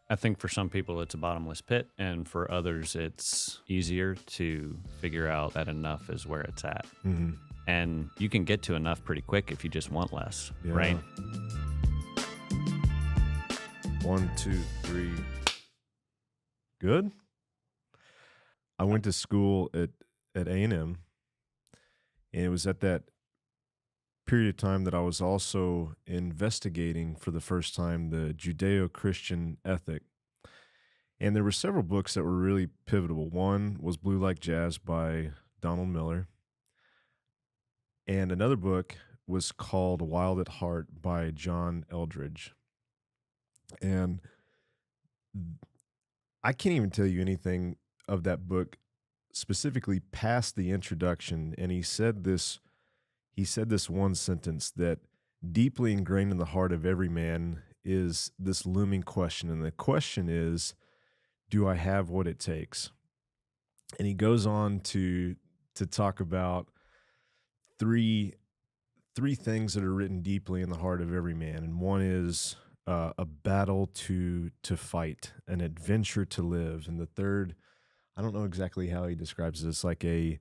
I think for some people it's a bottomless pit, and for others it's easier to figure out that enough is where it's at. Mm-hmm. And you can get to enough pretty quick if you just want less, right? Yeah. 1, 2, 3. Good. I went to school at A&M, and it was at that period of time that I was also investigating for the first time the Judeo-Christian ethic. And there were several books that were really pivotal. One was Blue Like Jazz by Donald Miller, and another book was called Wild at Heart by John Eldredge. And I can't even tell you anything of that book specifically past the introduction. And he said this one sentence that deeply ingrained in the heart of every man is this looming question. And the question is, do I have what it takes? And he goes on to talk about three things that are written deeply in the heart of every man. And one is a battle to fight, an adventure to live. And the third, I don't know exactly how he describes this, like a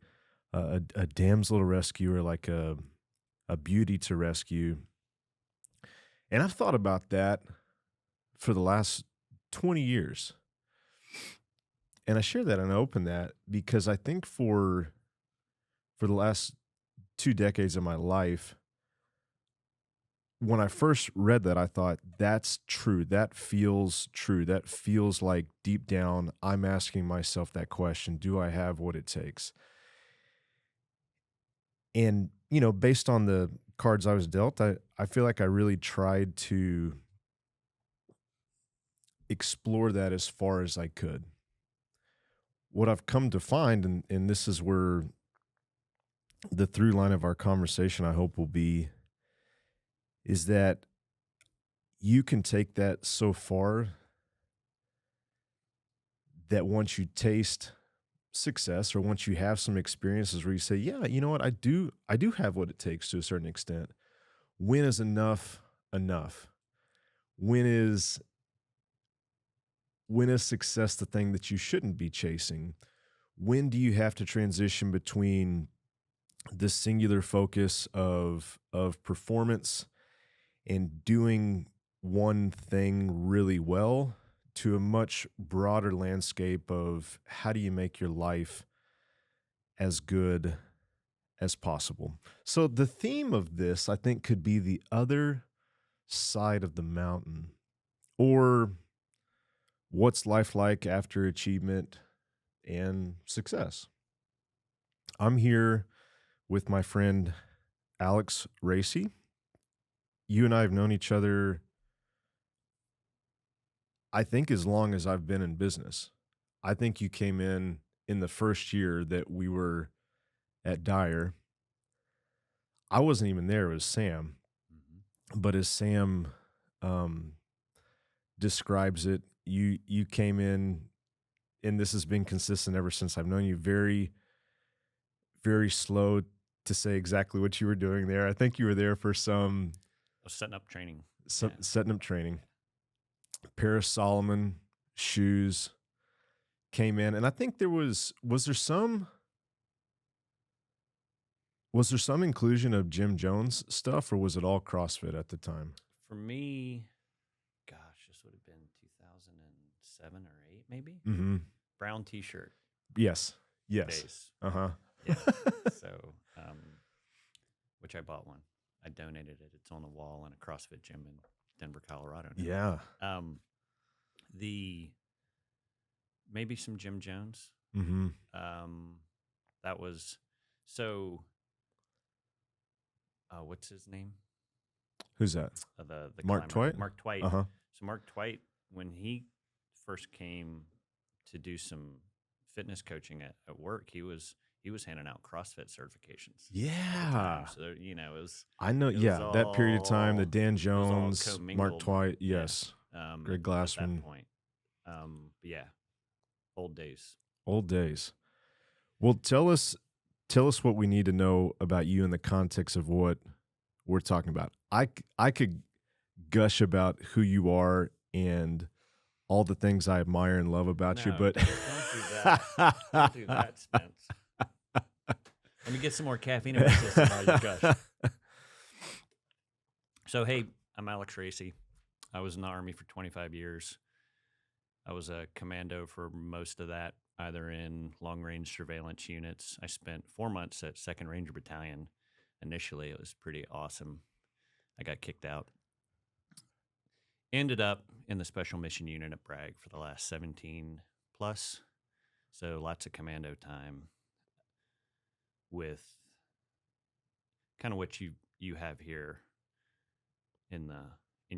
damsel to rescue, or like a beauty to rescue. And I've thought about that for the last 20 years. And I share that and I open that because I think for the last 2 decades of my life, when I first read that, I thought, that's true. That feels true. That feels like deep down, I'm asking myself that question, do I have what it takes? And, based on the cards I was dealt, I feel like I really tried to explore that as far as I could. What I've come to find, and this is where the through line of our conversation, I hope, will be, is that you can take that so far that once you taste success, or once you have some experiences where you say, yeah, you know what, I do have what it takes to a certain extent. When is enough? When is success the thing that you shouldn't be chasing? When do you have to transition between the singular focus of performance and doing one thing really well, to a much broader landscape of how do you make your life as good as possible? So the theme of this, I think, could be the other side of the mountain, or what's life like after achievement and success. I'm here with my friend Alex Racey. You and I have known each other, I think, as long as I've been in business. I think you came in the first year that we were at Dyer. I wasn't even there. It was Sam. Mm-hmm. But as Sam describes it, you came in, and this has been consistent ever since I've known you, very, very slow to say exactly what you were doing there. I think you were there for some... setting up training. Setting up training. Pair of Solomon shoes came in, and I think there was there some inclusion of Jim Jones stuff, or was it all CrossFit at the time? For me, gosh, this would have been 2007 or 8, maybe. Mm-hmm. Brown T-shirt. Yes. Days. Uh-huh. Yeah. So, which I bought one. I donated it. It's on the wall in a CrossFit gym in Denver, Colorado now. Yeah. Maybe some Jim Jones. Mm-hmm. That was so. What's his name? Who's that? The Mark climber. Twight? Mark Twight. Uh-huh. So Mark Twight, when he first came to do some fitness coaching at work, he was handing out CrossFit certifications. Yeah. So it was. I know. Yeah, that period of time, the Dan Jones, Mark Twight. Yes. Yeah. Greg Glassman. At that point. But yeah, old days. Old days. Well, tell us what we need to know about you in the context of what we're talking about. I could gush about who you are and all the things I admire and love about you, No, but don't do that. Don't do that, Spence. Let me get some more caffeine in my system while you gush. So, hey, I'm Alex Racey. I was in the Army for 25 years. I was a commando for most of that, either in long-range surveillance units. I spent 4 months at 2nd Ranger Battalion. Initially, it was pretty awesome. I got kicked out. Ended up in the Special Mission Unit at Bragg for the last 17 plus. So lots of commando time with kind of what you have here in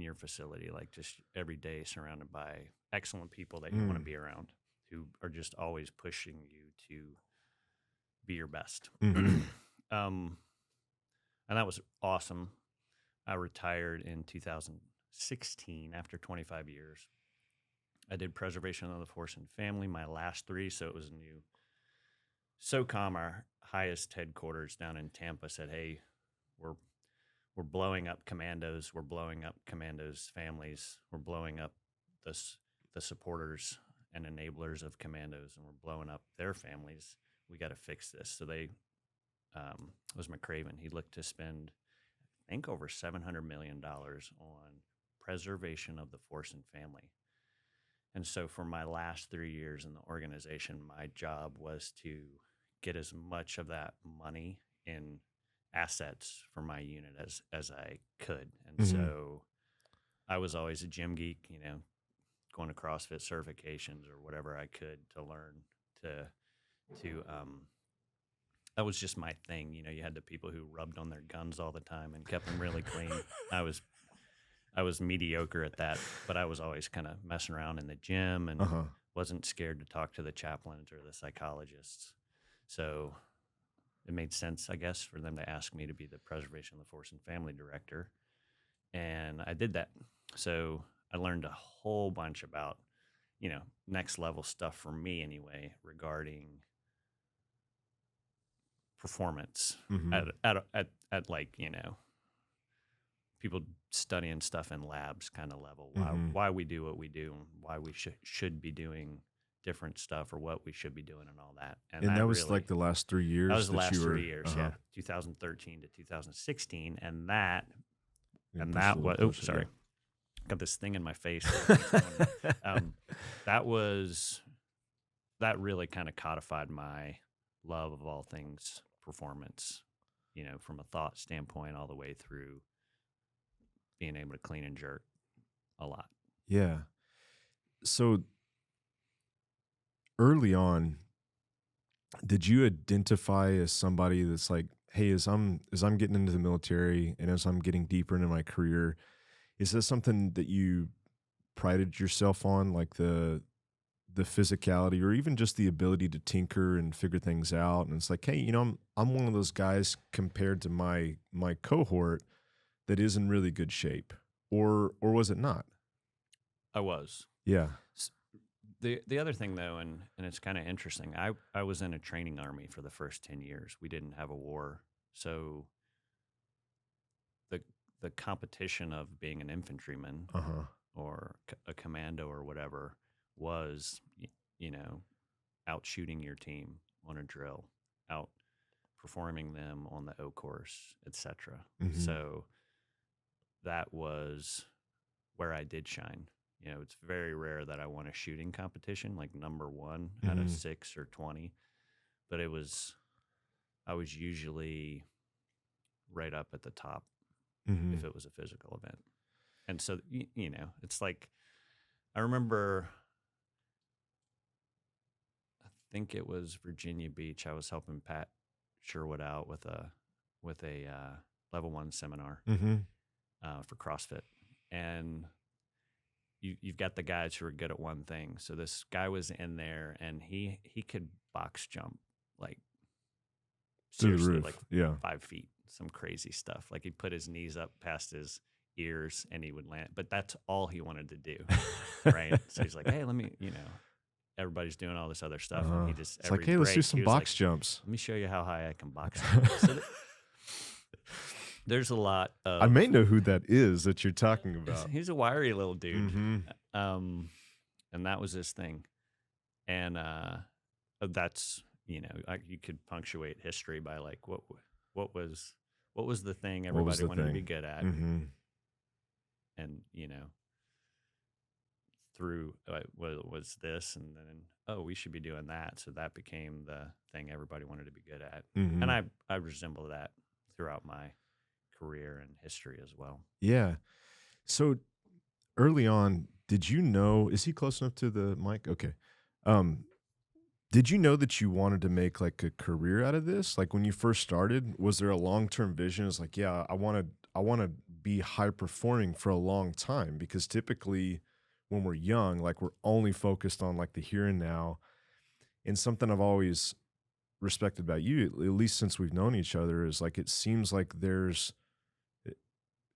your facility, like just every day surrounded by excellent people that you want to be around, who are just always pushing you to be your best. Mhm. And that was awesome. I retired in 2016 after 25 years. I did preservation of the force and family, my last 3, so it was new. SOCOM, our highest headquarters down in Tampa, said, "Hey, we're blowing up commandos. We're blowing up commandos' families. We're blowing up the supporters and enablers of commandos, and we're blowing up their families. We got to fix this." So it was McCraven. He looked to spend, I think, over $700 million on preservation of the force and family. And so for my last 3 years in the organization, my job was to get as much of that money in assets for my unit as I could. And so I was always a gym geek, going to CrossFit certifications or whatever I could to learn to that was just my thing. You had the people who rubbed on their guns all the time and kept them really clean. I was mediocre at that, but I was always kind of messing around in the gym and wasn't scared to talk to the chaplains or the psychologists. So it made sense, I guess, for them to ask me to be the preservation of the force and family director. And I did that. So I learned a whole bunch about, next level stuff for me anyway, regarding performance at like, people studying stuff in labs kind of level, why we do what we do and why we should be doing different stuff or what we should be doing and all that. And that was really, like the last 3 years? That was the last 3 years, yeah. 2013 to 2016. And that was, oh, sorry. Yeah. Got this thing in my face. That really kind of codified my love of all things performance, from a thought standpoint all the way through being able to clean and jerk a lot. Yeah. So early on, did you identify as somebody that's like, hey, as I'm getting into the military and as I'm getting deeper into my career, is this something that you prided yourself on, like the physicality or even just the ability to tinker and figure things out? And it's like, hey, I'm one of those guys compared to my cohort that is in really good shape, or was it not? I was. Yeah. The other thing though, and it's kind of interesting, I was in a training army for the first 10 years. We didn't have a war. So the competition of being an infantryman or a commando or whatever was, out shooting your team on a drill, out performing them on the O course, etc. So that was where I did shine. It's very rare that I won a shooting competition, like number 1 out of 6 or 20. But I was usually right up at the top if it was a physical event. And so, it's like, I remember, I think it was Virginia Beach. I was helping Pat Sherwood out with a level 1 seminar for CrossFit. And you've got the guys who are good at one thing. So this guy was in there and he could box jump, like seriously, like 5 feet, some crazy stuff. Like he'd put his knees up past his ears and he would land, but that's all he wanted to do. Right. So he's like, hey, let me, everybody's doing all this other stuff. And he just, it's like, hey, let's do some box jumps. Let me show you how high I can box. So there's a lot of, I may know who that is that you're talking about. He's a wiry little dude. and that was his thing. And that's, you could punctuate history by like what was what was the thing What was everybody the wanted to be thing? good at, Mm-hmm. and through what was this, and then oh, we should be doing that, so that became the thing everybody wanted to be good at, Mm-hmm. and I resemble that throughout my career and history as well. Yeah. So early on, did you know? Is he close enough to the mic? Okay. Um, did you know that you wanted to make like a career out of this? Like when you first started, was there a long-term vision? It's like, yeah, I want to be high performing for a long time because typically when we're young, like we're only focused on like the here and now. And something I've always respected about you, at least since we've known each other, is like it seems like there's,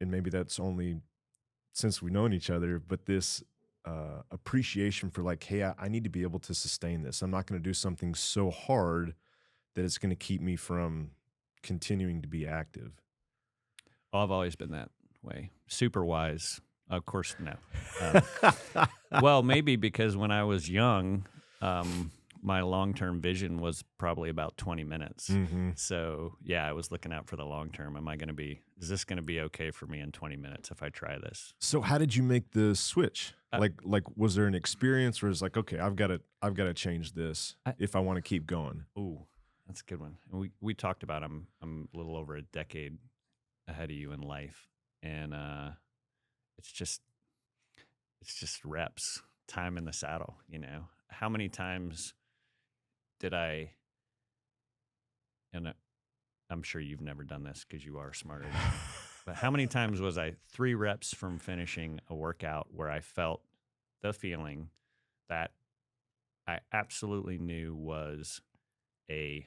and maybe that's only since we've known each other, but this appreciation for like, hey, I need to be able to sustain this. I'm not going to do something so hard that it's going to keep me from continuing to be active. Oh, I've always been that way. Super wise. Of course, no. Um, well, maybe because when I was young, my long-term vision was probably about 20 minutes. Mm-hmm. So yeah, I was looking out for the long term. Is this going to be okay for me in 20 minutes if I try this? So how did you make the switch? Uh, Like was there an experience where it's like, okay, I've got to change this I, if I want to keep going? ooh, that's a good one. And we talked about I'm a little over a decade ahead of you in life, and it's just it's just reps, time in the saddle. How many times did I? And I'm sure you've never done this because you are smarter than me. But how many times was I 3 reps from finishing a workout where I felt the feeling that I absolutely knew was a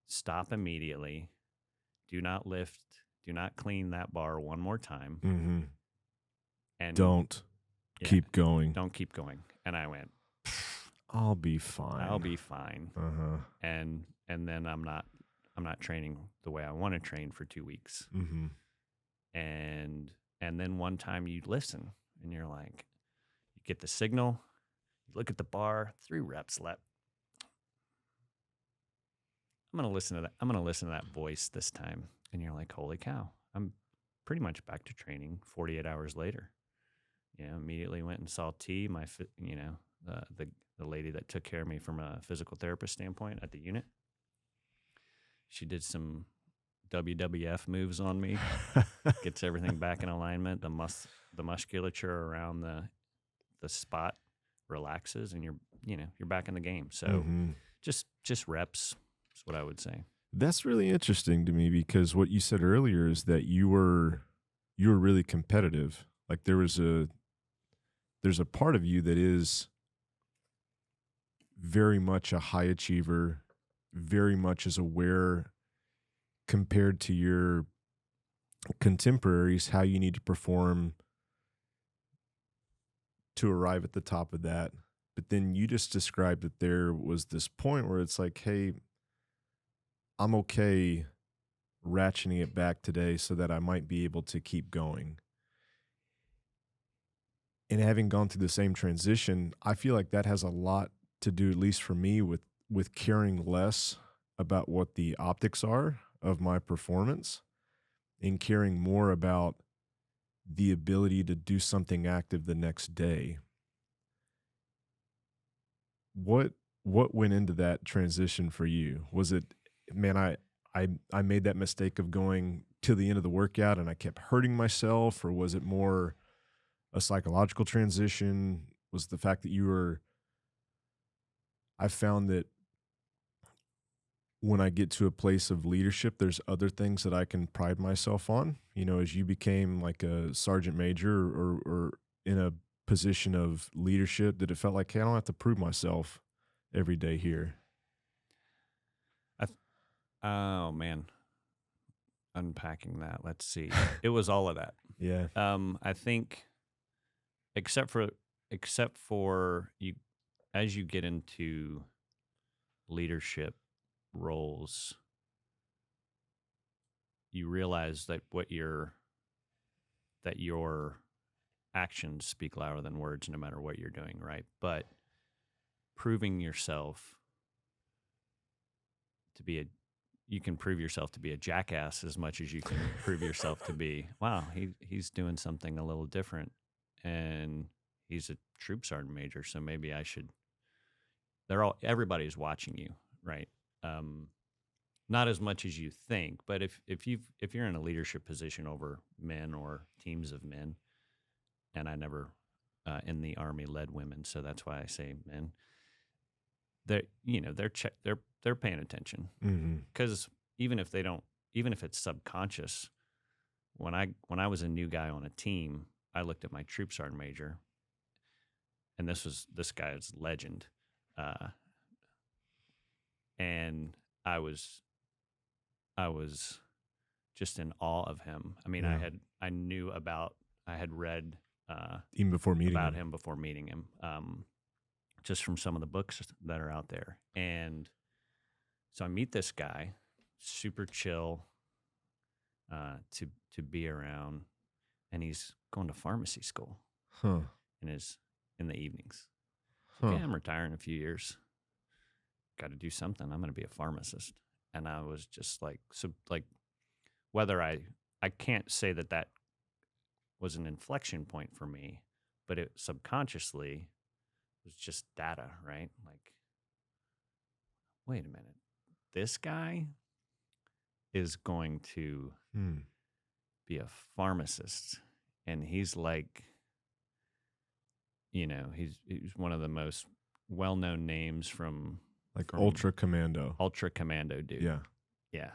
stop immediately, do not lift, do not clean that bar one more time, Mm-hmm. and Don't yeah, keep going. don't keep going. And I went, I'll be I'll fine. be fine. Uh-huh. And then I'm not training the way I want to train for 2 weeks. Mm-hmm. And then one time you listen and you're like, you get the signal, you look at the bar, 3 reps left. I'm gonna listen to that voice this time. And you're like, holy cow, I'm pretty much back to training 48 hours later. Immediately went and saw T, the lady that took care of me from a physical therapist standpoint at the unit. She did some WWF moves on me, gets everything back in alignment. The musculature around the spot relaxes, and you're back in the game. So Mm-hmm. just reps is what I would say. That's really interesting to me because what you said earlier is that you were really competitive. Like there's a part of you that is very much a high achiever, very much is aware compared to your contemporaries how you need to perform to arrive at the top of that. But then you just described that there was this point where it's like, hey, I'm okay ratcheting it back today so that I might be able to keep going. And having gone through the same transition, I feel like that has a lot to do, at least for me, with caring less about what the optics are of my performance and caring more about the ability to do something active the next day. What went into that transition for you? Was it, man, I made that mistake of going to the end of the workout and I kept hurting myself, or was it more a psychological transition? Was the fact that I found that when I get to a place of leadership, there's other things that I can pride myself on. As you became like a sergeant major or in a position of leadership, that it felt like, hey, I don't have to prove myself every day here. Oh man, unpacking that. Let's see. It was all of that. Yeah. I think, except for you, as you get into leadership roles, you realize that your actions speak louder than words, no matter what you're doing, right? But proving yourself to be a you can prove yourself to be a jackass as much as you can prove yourself to be, wow, he's doing something a little different, and he's a troop sergeant major, so maybe I should. Everybody's watching you, right? Um, Not as much as you think, but if you're in a leadership position over men or teams of men, and I never in the Army led women, so that's why I say men. They're paying attention, Mm-hmm. because even if they don't, even if it's subconscious, when I was a new guy on a team, I looked at my troop sergeant major, and this guy's legend, uh, and I was just in awe of him. I mean, Yeah. I had read Even before meeting about him. him before meeting him, just from some of the books that are out there, and so I meet this guy, super chill, to be around, and he's going to pharmacy school Huh. in the evenings. It's like, Huh. yeah, I'm retiring in a few years. Got to do something. I'm going to be a pharmacist. And I was just like, so like, whether I can't say that was an inflection point for me, but it subconsciously was just data, right? Like, wait a minute, this guy is going to Hmm. be a pharmacist, and he's like, he's one of the most well-known names Like from Ultra Commando. Ultra Commando dude. Yeah. Yeah.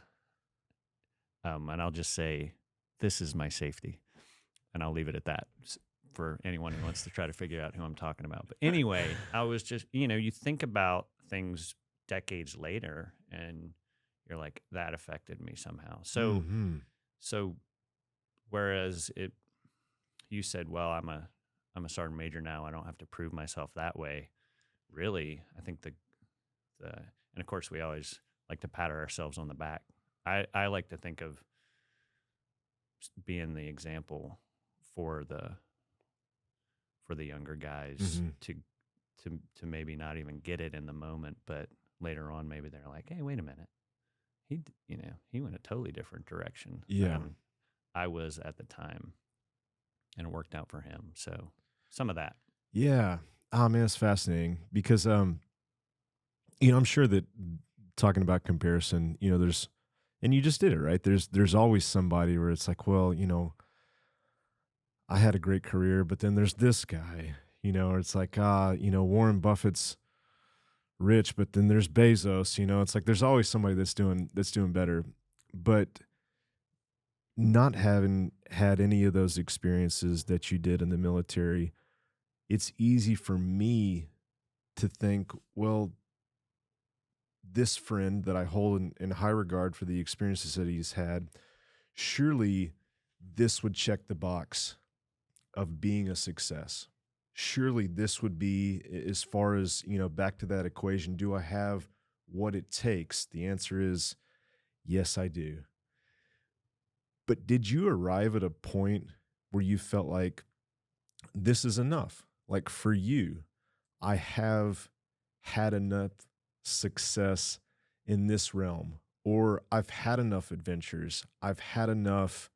And I'll just say, this is my safety, and I'll leave it at that for anyone who wants to try to figure out who I'm talking about. But anyway, I was just, you think about things decades later, and you're like, that affected me somehow. So, Mm-hmm. so whereas you said, well, I'm a sergeant major now, I don't have to prove myself that way. Really, I think and of course we always like to pat ourselves on the back. I like to think of being the example for the younger guys Mm-hmm. to maybe not even get it in the moment, but later on maybe they're like, hey, wait a minute, he went a totally different direction Yeah. than I was at the time, and it worked out for him. So some of that. Yeah. Oh man, it's fascinating because I'm sure that talking about comparison, there's and you just did it, right? There's always somebody where it's like, well, I had a great career, but then there's this guy, or it's like, Warren Buffett's rich, but then there's Bezos, it's like there's always somebody that's doing better. But not having had any of those experiences that you did in the military, it's easy for me to think, well, this friend that I hold in high regard for the experiences that he's had, surely this would check the box of being a success. Surely this would be, as far as, back to that equation, do I have what it takes? The answer is yes, I do. But did you arrive at a point where you felt like this is enough? Like for you, I have had enough success in this realm, or I've had enough adventures, I've had enough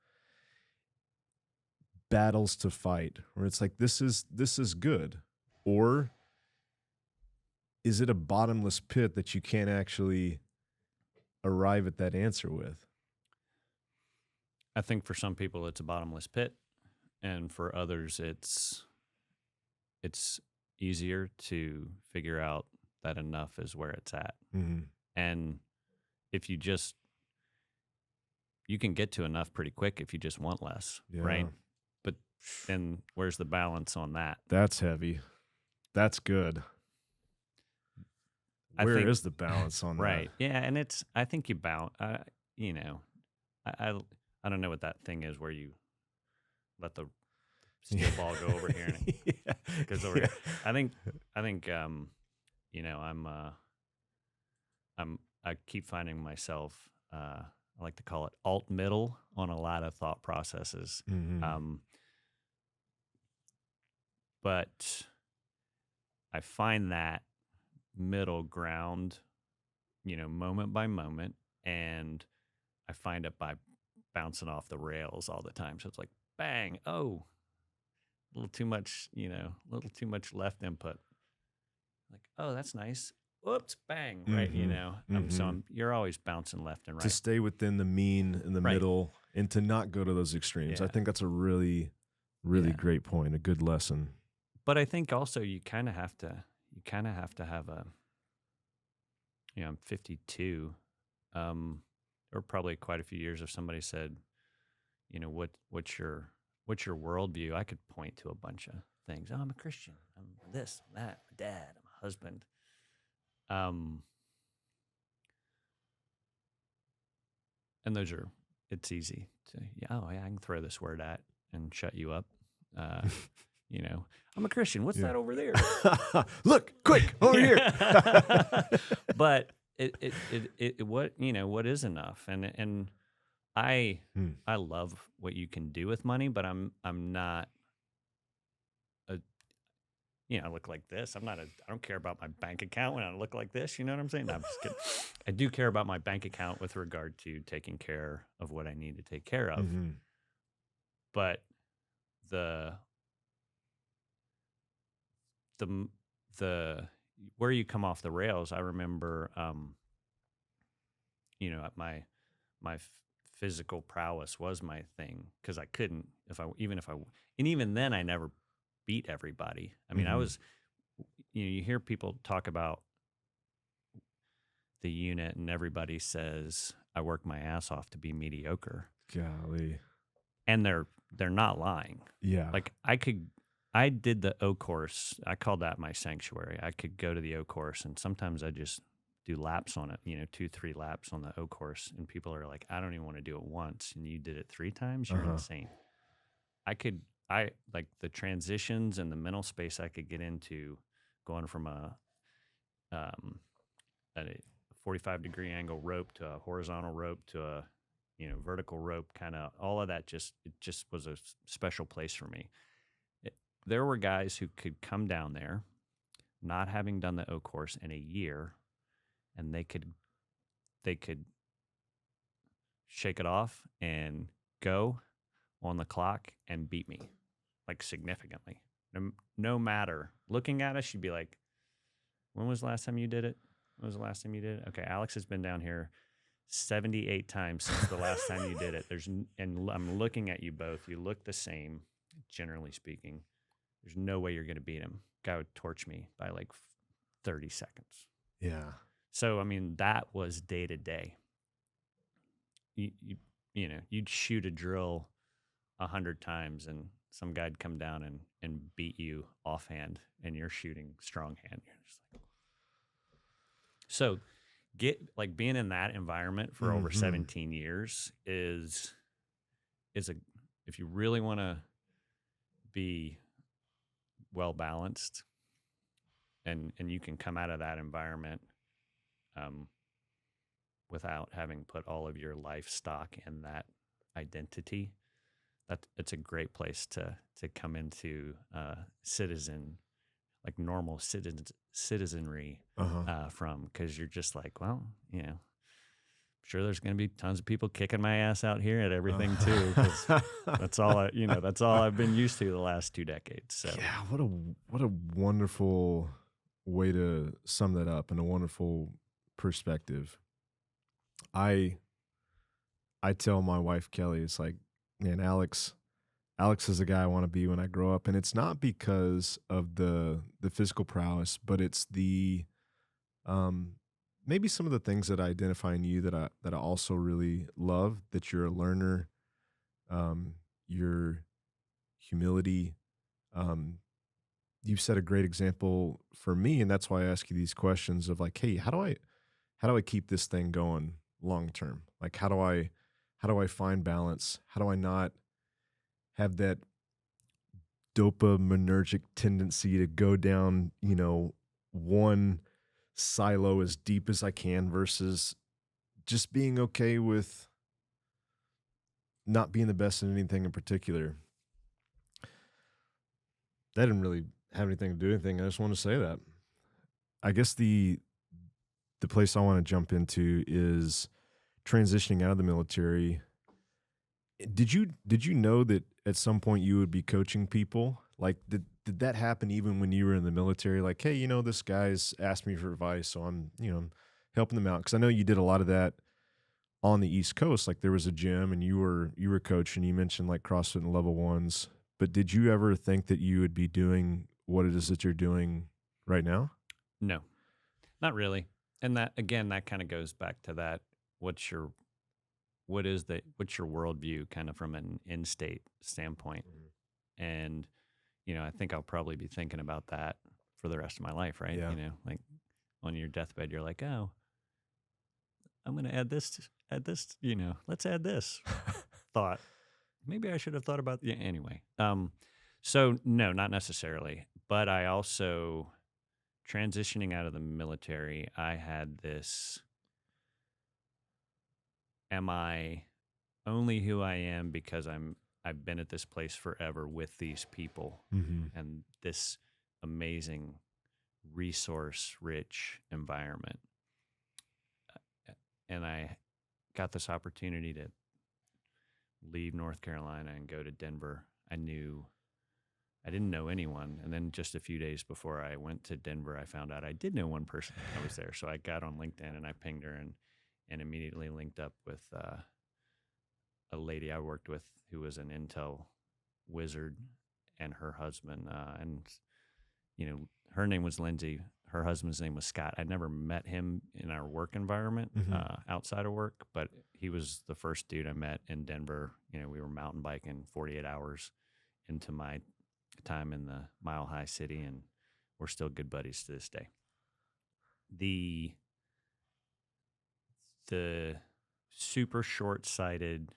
battles to fight, where it's like this is good? Or is it a bottomless pit that you can't actually arrive at that answer with? I think for some people it's a bottomless pit, and for others it's easier to figure out that enough is where it's at. Mm-hmm. And if you can get to enough pretty quick if you just want less, Yeah, right? But then where's the balance on that? that's heavy. That's good. I Where think is the balance on that? right. Yeah, and I think you bound you know, I I don't know what that thing is where you let the steel ball go over here and Yeah. it goes over Yeah. here. I think I keep finding myself I like to call it alt middle on a lot of thought processes. Mm-hmm. Um, but I find that middle ground, moment by moment, and I find it by bouncing off the rails all the time. So it's like bang, oh, a little too much, a little too much left input. Like, oh, that's nice. Whoops, bang, right? Mm-hmm. Mm-hmm. You're always bouncing left and To right. stay within the mean in the Right. middle and to not go to those extremes. I Yeah. think that's a really, really Yeah. great point, a good lesson. But I think also you kind of have to have I'm 52. Or probably quite a few years if somebody said, what's your worldview? I could point to a bunch of things. Oh, I'm a Christian. I'm this, I'm that, I'm a dad, I'm a husband. Um, and those are, it's easy to, yeah, oh yeah, I can throw this word at and shut you up. Uh, I'm a Christian. What's Yeah. that over there? Look, quick, over here. But what is enough? And I Hmm. I love what you can do with money, but I'm not a I look like this. I don't care about my bank account when I look like this. You know what I'm saying? No, I'm just kidding. I do care about my bank account with regard to taking care of what I need to take care of. Mm-hmm. But the the the where you come off the rails, I remember my my physical prowess was my thing because I couldn't if I and even then I never beat everybody. I mean, I Mm-hmm. was you hear people talk about the unit and everybody says I work my ass off to be mediocre. Golly. And they're not lying. Yeah. Like I did the O course. I called that my sanctuary. I could go to the O course and sometimes I just do laps on it, 2, 3 laps on the O course. And people are like, I don't even want to do it once. And you did it 3 times. You're Uh-huh. insane. I like the transitions and the mental space I could get into going from um, a 45-degree angle rope to a horizontal rope to a vertical rope, kind of all of that. It just was a special place for me. There were guys who could come down there not having done the O course in a year, and they could shake it off and go on the clock and beat me like significantly. No matter looking at us, you'd be like, when was the last time you did it? When was the last time you did it? Okay, Alex has been down here 78 times since the last time you did it. And I'm looking at you both. You look the same, generally speaking. There's no way you're going to beat him. Guy would torch me by like 30 seconds. Yeah. So, I mean, that was day to day. You'd shoot a drill 100 times and some guy'd come down and beat you offhand and you're shooting strong hand. You're just like, so get like being in that environment for over Mm-hmm. 17 years is a if you really want to be well balanced and you can come out of that environment um, without having put all of your life stock in that identity, that it's a great place to come into like normal citizenry Uh-huh. from, because you're just like, well, sure there's going to be tons of people kicking my ass out here at everything too, because that's all I've been used to the last 2 decades. So Yeah, what a wonderful way to sum that up and a wonderful perspective. I I tell my wife Kelly, it's like, man, Alex is the guy I want to be when I grow up, and it's not because of the physical prowess, but it's the um maybe some of the things that I identify in you that I also really love, that you're a learner, your humility. Um, you've set a great example for me, and that's why I ask you these questions of like, hey, how do I keep this thing going long term? Like how do I find balance? How do I not have that dopaminergic tendency to go down, one silo as deep as I can versus just being okay with not being the best in anything in particular. That didn't really have anything to do with anything. I just want to say that. I guess the place I want to jump into is transitioning out of the military. Did you know that at some point you would be coaching people? Like did that happen even when you were in the military? Like, hey, this guy's asked me for advice, so I'm helping them out. Because I know you did a lot of that on the East Coast. Like there was a gym and you were coaching. You mentioned like CrossFit and level ones. But did you ever think that you would be doing what it is that you're doing right now? No, not really. And that again, that kind of goes back to that. What's your what's your worldview, kind of from an in state standpoint? And I think I'll probably be thinking about that for the rest of my life, right? Yeah. Like on your deathbed, you're like, oh, I'm going to add this, let's add this thought. Maybe I should have thought about, yeah, anyway. So no, not necessarily, but I also transitioning out of the military, I had this, am I only who I am because I've been at this place forever with these people Mm-hmm. and this amazing resource rich environment. And I got this opportunity to leave North Carolina and go to Denver. I didn't know anyone. And then just a few days before I went to Denver, I found out I did know one person that was there. So I got on LinkedIn and I pinged her and immediately linked up with a lady I worked with who was an Intel wizard and her husband. Her name was Lindsay. Her husband's name was Scott. I'd never met him in our work environment Mm-hmm. outside of work, but he was the first dude I met in Denver. We were mountain biking 48 hours into my time in the Mile High City, and we're still good buddies to this day. The super short-sighted,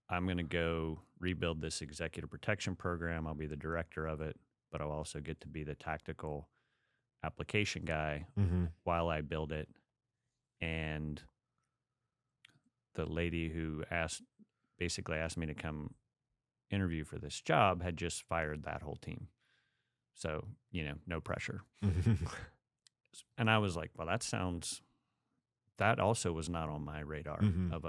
I'm going to go rebuild this executive protection program. I'll be the director of it, but I'll also get to be the tactical application guy Mm-hmm. while I build it. And the lady who basically asked me to come interview for this job had just fired that whole team. So, no pressure. Mm-hmm. And I was like, well, that also was not on my radar Mm-hmm. of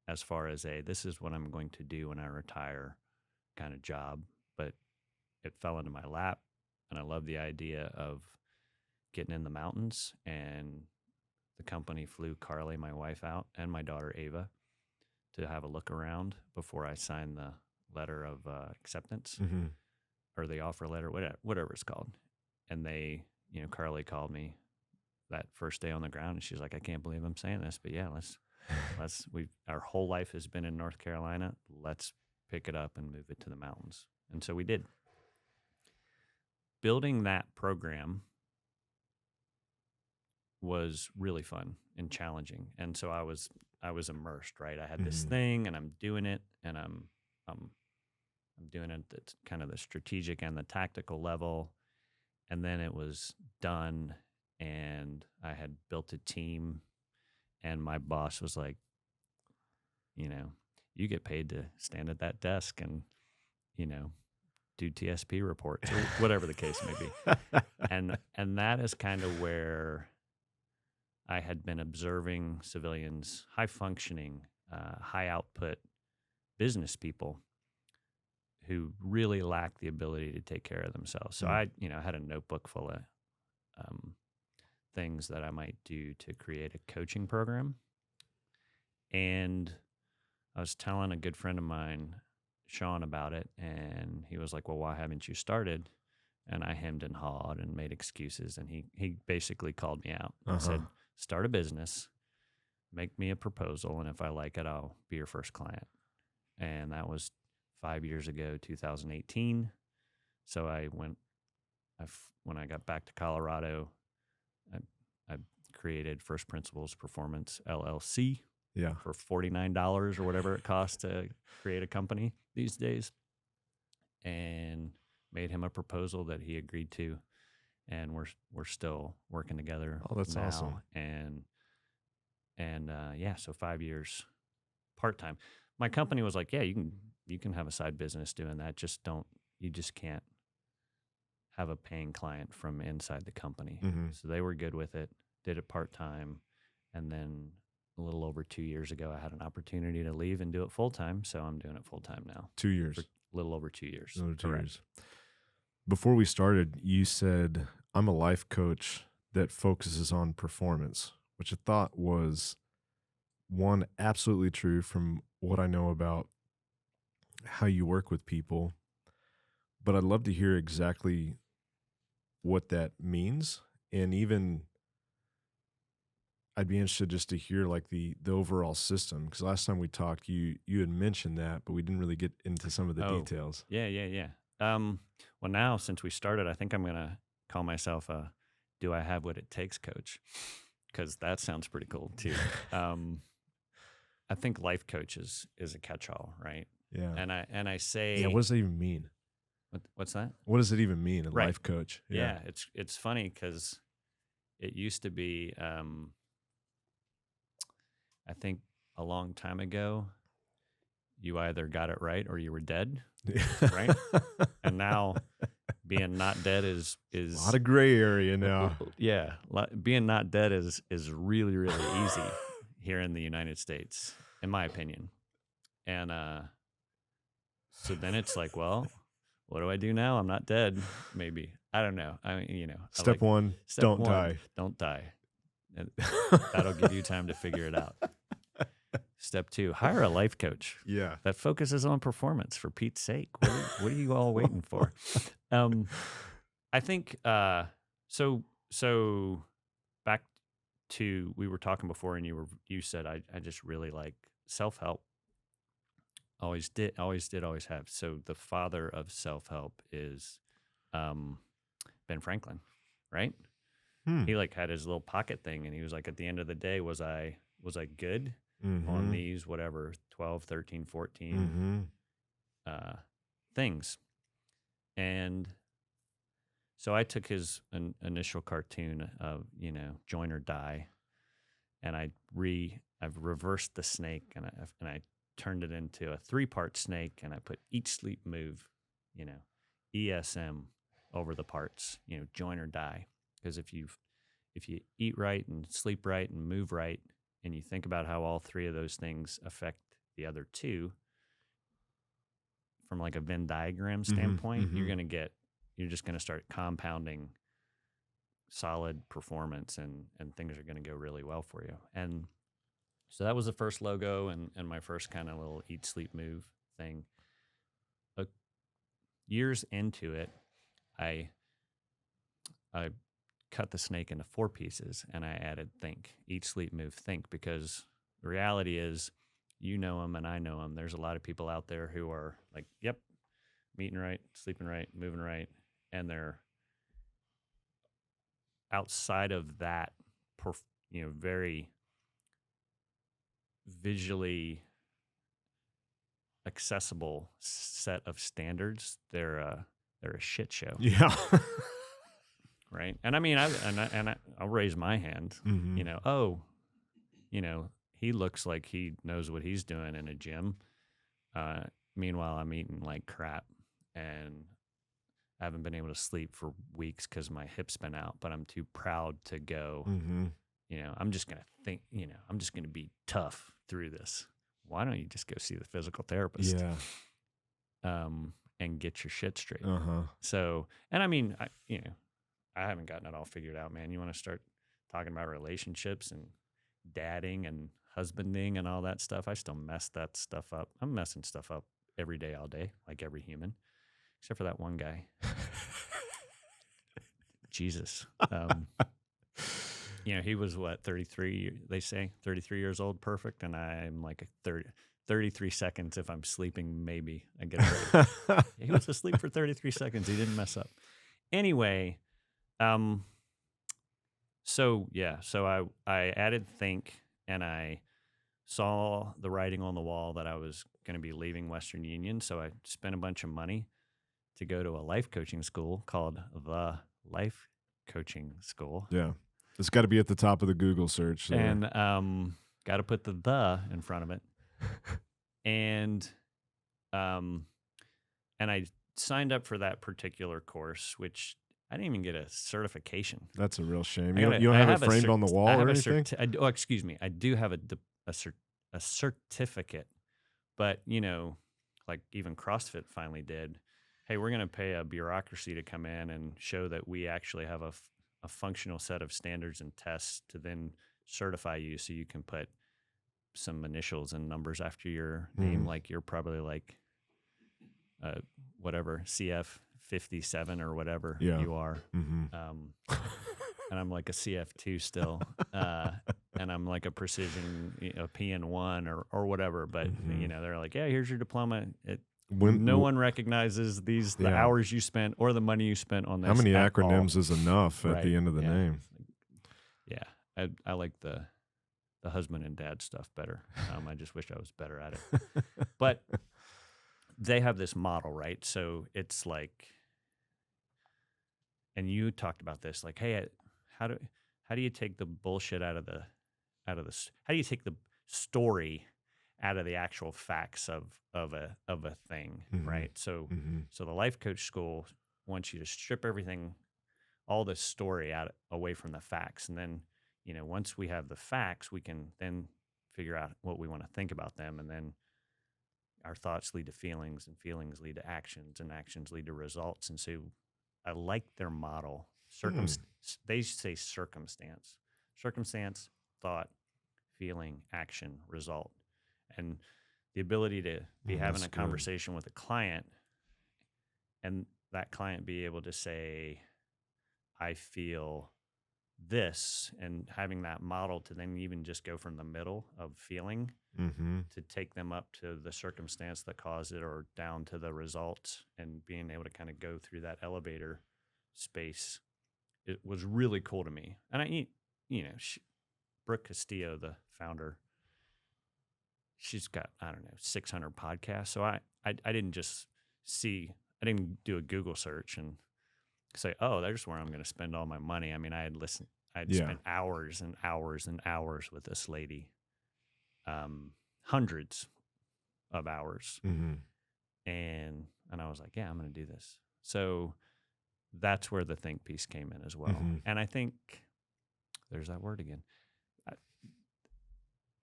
as far as this is what I'm going to do when I retire kind of job. But it fell into my lap. And I love the idea of getting in the mountains. And the company flew Carly, my wife, out and my daughter, Ava, to have a look around before I signed the letter of acceptance Mm-hmm. or the offer letter, whatever it's called. And Carly called me that first day on the ground, and she's like, "I can't believe I'm saying this, but yeah, our whole life has been in North Carolina. Let's pick it up and move it to the mountains." And so we did. Building that program was really fun and challenging, and so I was immersed. Right, I had this Mm-hmm. thing, and I'm doing it, and I'm doing it at kind of the strategic and the tactical level, and then it was done, and I had built a team, and my boss was like, you get paid to stand at that desk and you know do TSP reports or whatever the case may be. And that is kind of where I had been observing civilians, high functioning, high output business people who really lack the ability to take care of themselves. So I had a notebook full of things that I might do to create a coaching program. And I was telling a good friend of mine, Sean, about it, and he was like, "Well, why haven't you started?" And I hemmed and hawed and made excuses, and he basically called me out and Uh-huh. said, "Start a business, make me a proposal, and if I like it, I'll be your first client." And that was 5 years ago, 2018. So when I got back to Colorado, I, I created First Principles Performance LLC Yeah. for $49 or whatever it costs to create a company these days, and made him a proposal that he agreed to, and we're still working together Oh, that's now. awesome. And yeah, so 5 years part time. My company was like, yeah, you can have a side business doing that. You just can't have a paying client from inside the company. Mm-hmm. So they were good with it, did it part-time. And then a little over 2 years ago, I had an opportunity to leave and do it full-time. So I'm doing it full-time now 2 years. for a little over 2 years. Another 2 Correct. years. Before we started, you said, I'm a life coach that focuses on performance, which I thought was one, absolutely true from what I know about how you work with people. But I'd love to hear exactly what that means. And even I'd be interested just to hear like the overall system. Because last time we talked, you had mentioned that, but we didn't really get into some of the details. Yeah. Well, now since we started, I think I'm going to call myself a "Do I have what it takes" coach, because that sounds pretty cool too. I think life coach is a catch-all, right? Yeah. And I say, Yeah. What does that even mean? what's that? What does it even mean, a Right. life coach? Yeah, it's funny because it used to be, I think a long time ago, you either got it right or you were dead, right? And now being not dead is A lot of gray area now. Yeah, being not dead is really easy here in the United States, in my opinion. And so then it's like, well, what do I do now? I'm not dead. Maybe, I don't know. I mean, Step one, don't die. Don't die. And that'll give you time to figure it out. Step 2, hire a life coach. Yeah. That focuses on performance, for Pete's sake. What are you all waiting for? I think so back to, we were talking before, and you said I just really like self-help. Always have. So the father of self-help is Ben Franklin, right? He like had his little pocket thing, and he was like, at the end of the day, was I good on these whatever 12, 13, 14 things? And so I took his initial cartoon of, join or die, and I've reversed the snake, and I turned it into a 3-part snake, and I put each sleep move, ESM over the parts, join or die. Because if you eat right and sleep right and move right, and you think about how all 3 of those things affect the other 2 from like a Venn diagram standpoint, you're just going to start compounding solid performance, and things are going to go really well for you. And so that was the first logo, and my first kind of little eat, sleep, move thing. Years into it, I cut the snake into 4 pieces, and I added think, eat, sleep, move, think, because the reality is, them and I know them. There's a lot of people out there who are like, yep, I'm eating right, sleeping right, moving right, and they're outside of that, very visually accessible set of standards. They're a shit show. Yeah. Right. And I mean, I'll raise my hand. He looks like he knows what he's doing in a gym. Meanwhile, I'm eating like crap, and I haven't been able to sleep for weeks because my hip's been out, but I'm too proud to go. I'm just going to think, I'm just going to be tough through this. Why don't you just go see the physical therapist? Yeah. And get your shit straight. So, and I mean, I haven't gotten it all figured out, man. You want to start talking about relationships and dadding and husbanding and all that stuff? I still mess that stuff up. I'm messing stuff up every day, all day, like every human, except for that one guy. Jesus. He was 33, they say, 33 years old, perfect. And I'm like 33 seconds if I'm sleeping, maybe I get it ready. He was asleep for 33 seconds. He didn't mess up. Anyway, so I added think, and I saw the writing on the wall that I was going to be leaving Western Union. So I spent a bunch of money to go to a life coaching school called the Life Coaching School. Yeah. It's got to be at the top of the Google search. There. And got to put the in front of it. And I signed up for that particular course, which I didn't even get a certification. That's a real shame. I You got don't, you don't I have it have a framed on the I wall have or a anything? excuse me. I do have a certificate, but like even CrossFit finally did. Hey, we're going to pay a bureaucracy to come in and show that we actually have a functional set of standards and tests to then certify you, so you can put some initials and numbers after your name. Like you're probably like uh, whatever CF 57 or whatever Yeah. you are. Mm-hmm. Um, and I'm like a CF2 still, and I'm like a precision, PN1 or whatever. But Mm-hmm. they're like, yeah, here's your diploma. No When, one recognizes the yeah. hours you spent or the money you spent on How this many at all. acronyms is enough at Right? the end of the Yeah. name? Yeah. I like the husband and dad stuff better. I just wish I was better at it. But they have this model, right? So it's like, and you talked about this, like, hey, how do you take the bullshit how do you take the story out of the actual facts of a thing, Mm-hmm. right? So Mm-hmm. the life coach school wants you to strip everything, all the story out away from the facts, and then once we have the facts, we can then figure out what we want to think about them, and then our thoughts lead to feelings, and feelings lead to actions, and actions lead to results. And so I like their model. They say circumstance, thought, feeling, action, result. And the ability to be having That's a good. conversation with a client, and that client be able to say, I feel this, and having that model to then even just go from the middle of feeling Mm-hmm. to take them up to the circumstance that caused it, or down to the results, and being able to kind of go through that elevator space. It was really cool to me. And Brooke Castillo, the founder, she's got, I don't know, 600 podcasts. So I didn't just I didn't do a Google search and say, oh, there's where I'm going to spend all my money. I mean, I'd Yeah. spent hours and hours and hours with this lady, hundreds of hours. Mm-hmm. And I was like, yeah, I'm going to do this. So that's where the think piece came in as well. Mm-hmm. And I think there's that word again. I,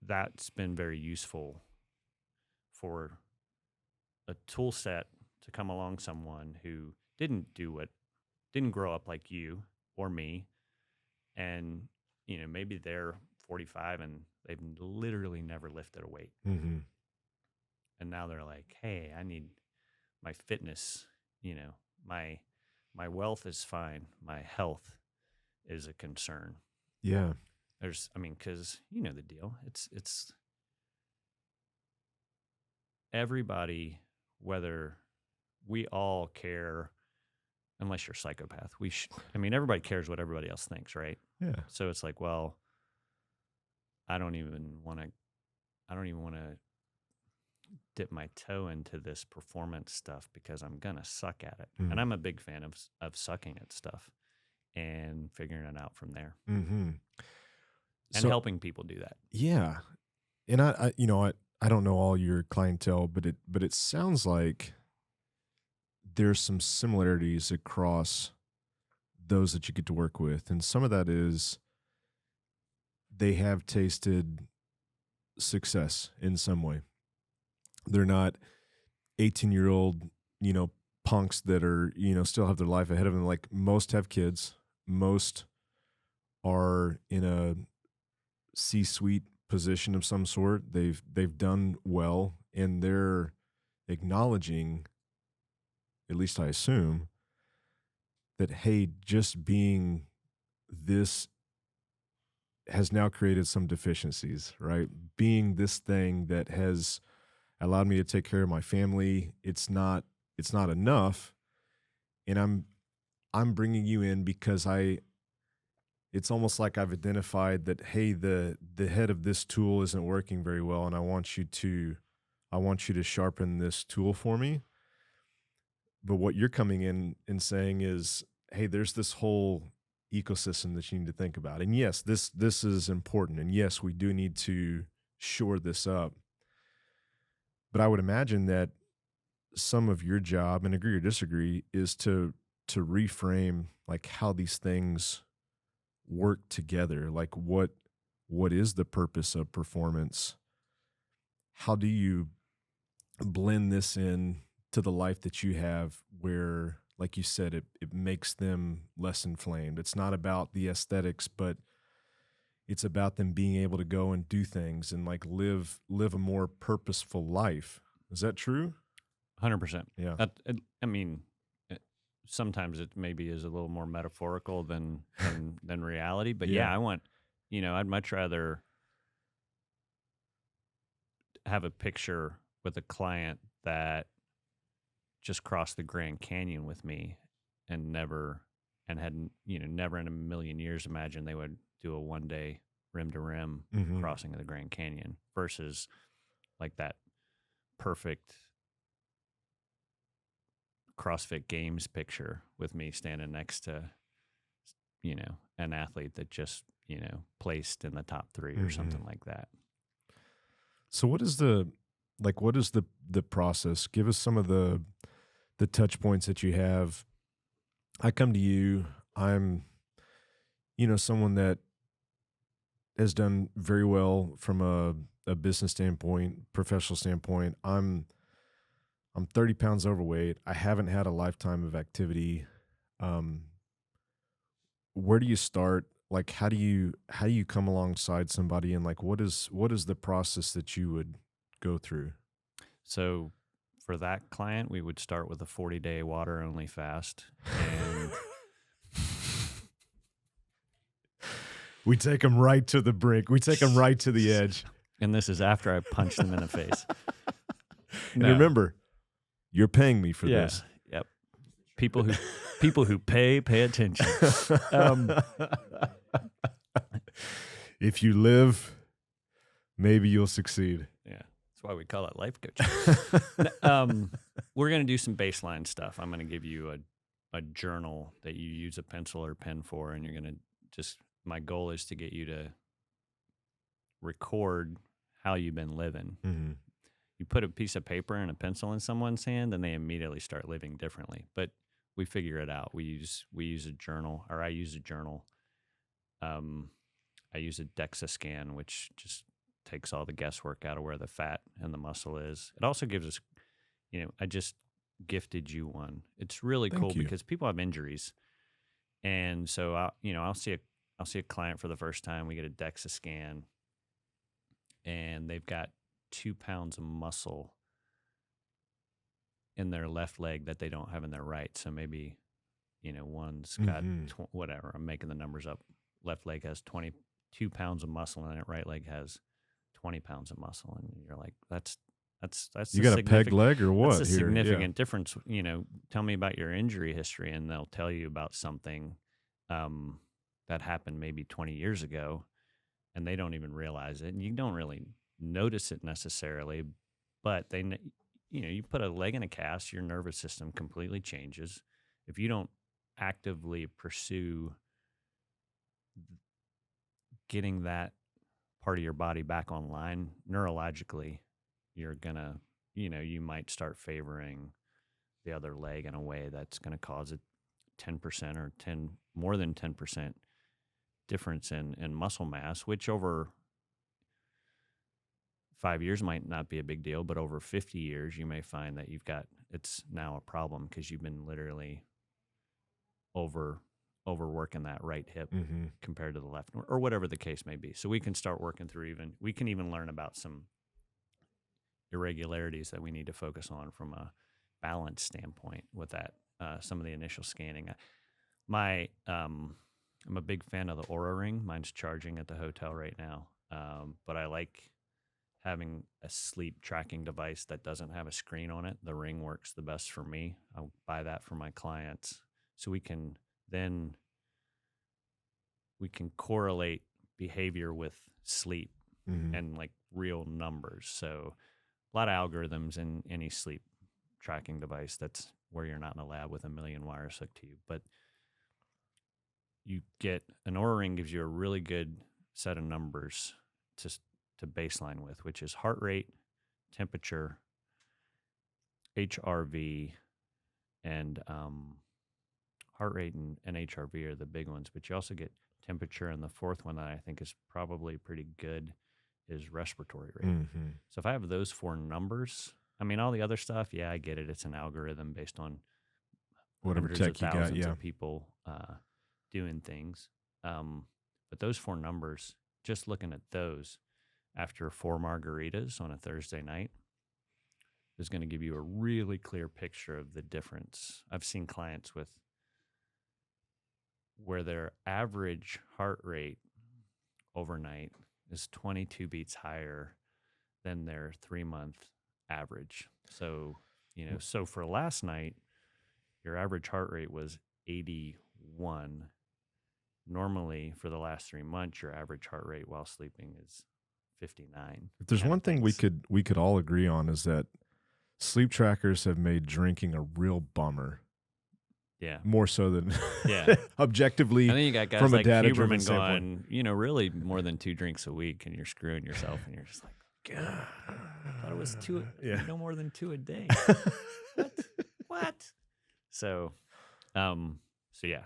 that's been very useful for a tool set to come along someone who didn't grow up like you or me. And, maybe they're 45 and they've literally never lifted a weight. Mm-hmm. And now they're like, hey, I need my fitness, my my wealth is fine. My health is a concern. Yeah. Because the deal. It's everybody, whether we all care, unless you're a psychopath. Everybody cares what everybody else thinks, right? Yeah. So it's like, well, I don't even want to dip my toe into this performance stuff because I'm gonna suck at it. And I'm a big fan of sucking at stuff and figuring it out from there, Mm-hmm. and So helping people do that. yeah, and I don't know all your clientele, but it sounds like there's some similarities across those that you get to work with, and some of that is they have tasted success in some way. They're not 18-year-old, punks that are, still have their life ahead of them. Like most have kids, most are in a C-suite position of some sort. They've done well, and they're acknowledging, at least I assume, that hey, just being this has now created some deficiencies, right? Being this thing that has allowed me to take care of my family, it's not enough, and I'm bringing you in because it's almost like I've identified that hey, the head of this tool isn't working very well, and I want you to sharpen this tool for me. But what you're coming in and saying is, hey, there's this whole ecosystem that you need to think about. And yes, this is important. And yes, we do need to shore this up. But I would imagine that some of your job, and agree or disagree, is to to reframe like how these things work together. Like what is the purpose of performance? How do you blend this in to the life that you have where, like you said, it makes them less inflamed? It's not about the aesthetics, but it's about them being able to go and do things and like live a more purposeful life. Is that true? 100%. Yeah. I mean, uh, sometimes it maybe is a little more metaphorical than reality, but Yeah. yeah, I want, I'd much rather have a picture with a client that just crossed the Grand Canyon with me and had, never in a million years imagined they would do a 1 day rim to rim Hmm. crossing of the Grand Canyon versus like that perfect CrossFit Games picture with me standing next to, an athlete that just, placed in the top 3 or Hmm. something like that. So what is the process? Give us some of the touch points that you have. I come to you, I'm someone that has done very well from a business standpoint, professional standpoint. I'm 30 pounds overweight. I haven't had a lifetime of activity. Um, where do you start? Like, how do you come alongside somebody, and like, what is the process that you would go through? So for that client, we would start with a 40-day water only fast. And We take them right to the brink. We take them right to the edge. and this is after I punched them in the face. And No. remember, you're paying me for Yeah. this. Yep. People who pay attention. Um, If you live, maybe you'll succeed. Yeah, that's why we call it life coaching. We're going to do some baseline stuff. I'm going to give you a journal that you use a pencil or pen for, and you're going to my goal is to get you to record how you've been living. Mm-hmm. You put a piece of paper and a pencil in someone's hand, and they immediately start living differently. But we figure it out. We use a journal, or I use a journal. Um, I use a DEXA scan, which just takes all the guesswork out of where the fat and the muscle is. It also gives us, I just gifted you one. It's really cool Thank you. because people have injuries, and so I'll see a client for the first time. We get a DEXA scan, and they've got 2 pounds of muscle in their left leg that they don't have in their right. So maybe one's got Mm-hmm. whatever. I'm making the numbers up. Left leg has 22 pounds of muscle in it. Right leg has 20 pounds of muscle, and you're like, that's You a got a peg significant leg or that's what a here? Yeah. significant difference. Tell me about your injury history, and they'll tell you about something that happened maybe 20 years ago, and they don't even realize it, and you don't really notice it necessarily, but you put a leg in a cast, your nervous system completely changes. If you don't actively pursue getting that part of your body back online neurologically, you're gonna, you might start favoring the other leg in a way that's going to cause a 10% or 10 more than 10% difference in muscle mass, which over 5 years might not be a big deal, but over 50 years, you may find that it's now a problem because you've been literally over overworking that right hip Mm-hmm. compared to the left, or whatever the case may be. So we can start working through we can even learn about some irregularities that we need to focus on from a balance standpoint with that. Some of the initial scanning. I'm a big fan of the Aura Ring. Mine's charging at the hotel right now, but I like having a sleep tracking device that doesn't have a screen on it. The Ring works the best for me. I'll buy that for my clients, so then we can correlate behavior with sleep Mm-hmm. and like real numbers. So a lot of algorithms in any sleep tracking device that's where you're not in a lab with a million wires hooked to you. But you get an Aura Ring gives you a really good set of numbers to to baseline with, which is heart rate, temperature, HRV, and heart rate and HRV are the big ones, but you also get temperature, and the fourth one that I think is probably pretty good is respiratory rate. Mm-hmm. So if I have those four numbers, I mean, all the other stuff, yeah, I get it. It's an algorithm based on Whatever hundreds of tech you got, thousands yeah. of people doing things. But those four numbers, just looking at those after 4 margaritas on a Thursday night, is going to give you a really clear picture of the difference. I've seen clients with where their average heart rate overnight is 22 beats higher than their 3-month average. So, so for last night, your average heart rate was 81. Normally, for the last 3 months, your average heart rate while sleeping is 59. If there's kind one of thing things. we could all agree on is that sleep trackers have made drinking a real bummer. Yeah. More so than Yeah. objectively And then you got guys from a like data-driven Huberman standpoint. going, really more than 2 drinks a week, and you're screwing yourself, and you're just like, God, I thought it was 2, Yeah. no more than 2 a day. What? So, yeah.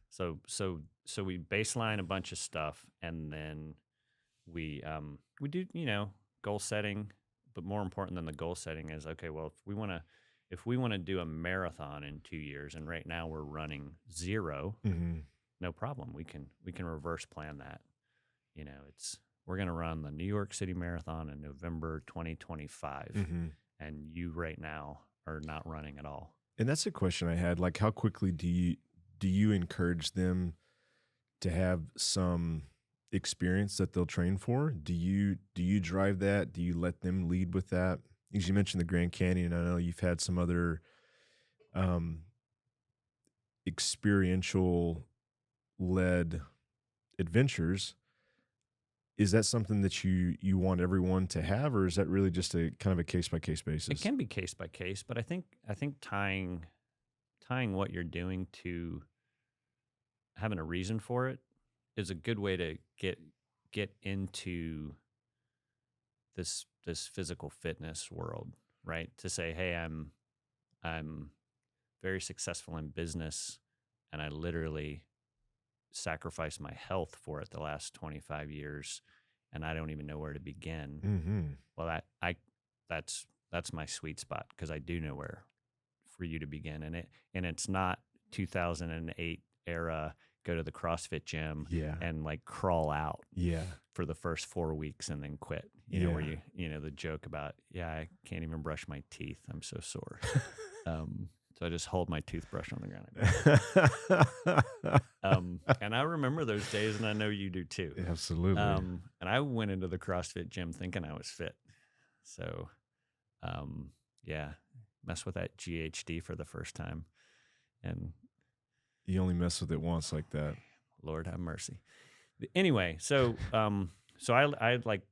So we baseline a bunch of stuff, and then we do, goal setting, but more important than the goal setting is, okay, well, if we want to do a marathon in 2 years, and right now we're running 0, Mm-hmm. no problem. We can reverse plan that. We're going to run the New York City Marathon in November 2025, Mm-hmm. and you right now are not running at all. And that's a question I had. Like, how quickly do you encourage them to have some experience that they'll train for? Do you drive that? Do you let them lead with that? As you mentioned the Grand Canyon, I know you've had some other experiential led adventures. Is that something that you want everyone to have, or is that really just a kind of a case by case basis? It can be case by case, but I think tying what you're doing to having a reason for it is a good way to get into this physical fitness world, right? To say, hey, I'm very successful in business, and I literally sacrificed my health for it the last 25 years, and I don't even know where to begin. Mm-hmm. Well, that's my sweet spot, because I do know where for you to begin, and it's not 2008 era. Go to the CrossFit gym, Yeah. and like crawl out, Yeah. for the first 4 weeks and then quit. Where the joke about, I can't even brush my teeth, I'm so sore. So I just hold my toothbrush on the ground. And I remember those days, and I know you do too. Absolutely. And I went into the CrossFit gym thinking I was fit. So, mess with that GHD for the first time, and you only mess with it once like that. Lord have mercy. Anyway, so I like,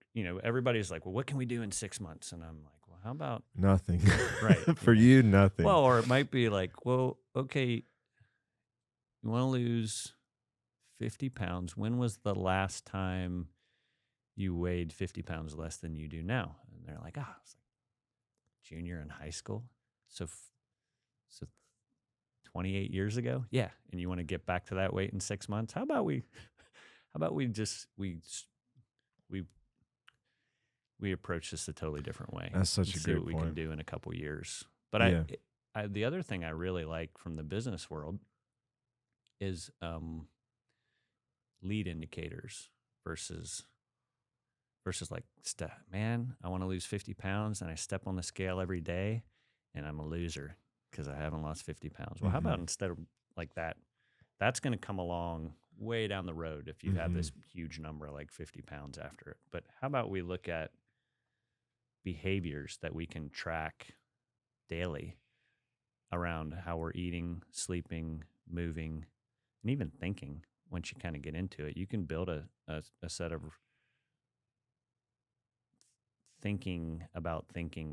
everybody's like, well, what can we do in 6 months? And I'm like, well, how about nothing? Right. For you, nothing. Well, or it might be like, well, okay, you want to lose 50 pounds. When was the last time you weighed 50 pounds less than you do now? And they're like, it's like junior in high school. So 28 years ago. Yeah. And you want to get back to that weight in 6 months? How about we approach this a totally different way. That's such and a see great what we point. can do in a couple years. But Yeah. the other thing I really like from the business world is lead indicators versus like, man, I want to lose 50 pounds, and I step on the scale every day, and I'm a loser because I haven't lost 50 pounds. Well, how about instead of like that, that's going to come along way down the road if you have this huge number like 50 pounds after it. But how about we look at behaviors that we can track daily around how we're eating, sleeping, moving, and even thinking. Once you kind of get into it, you can build a set of thinking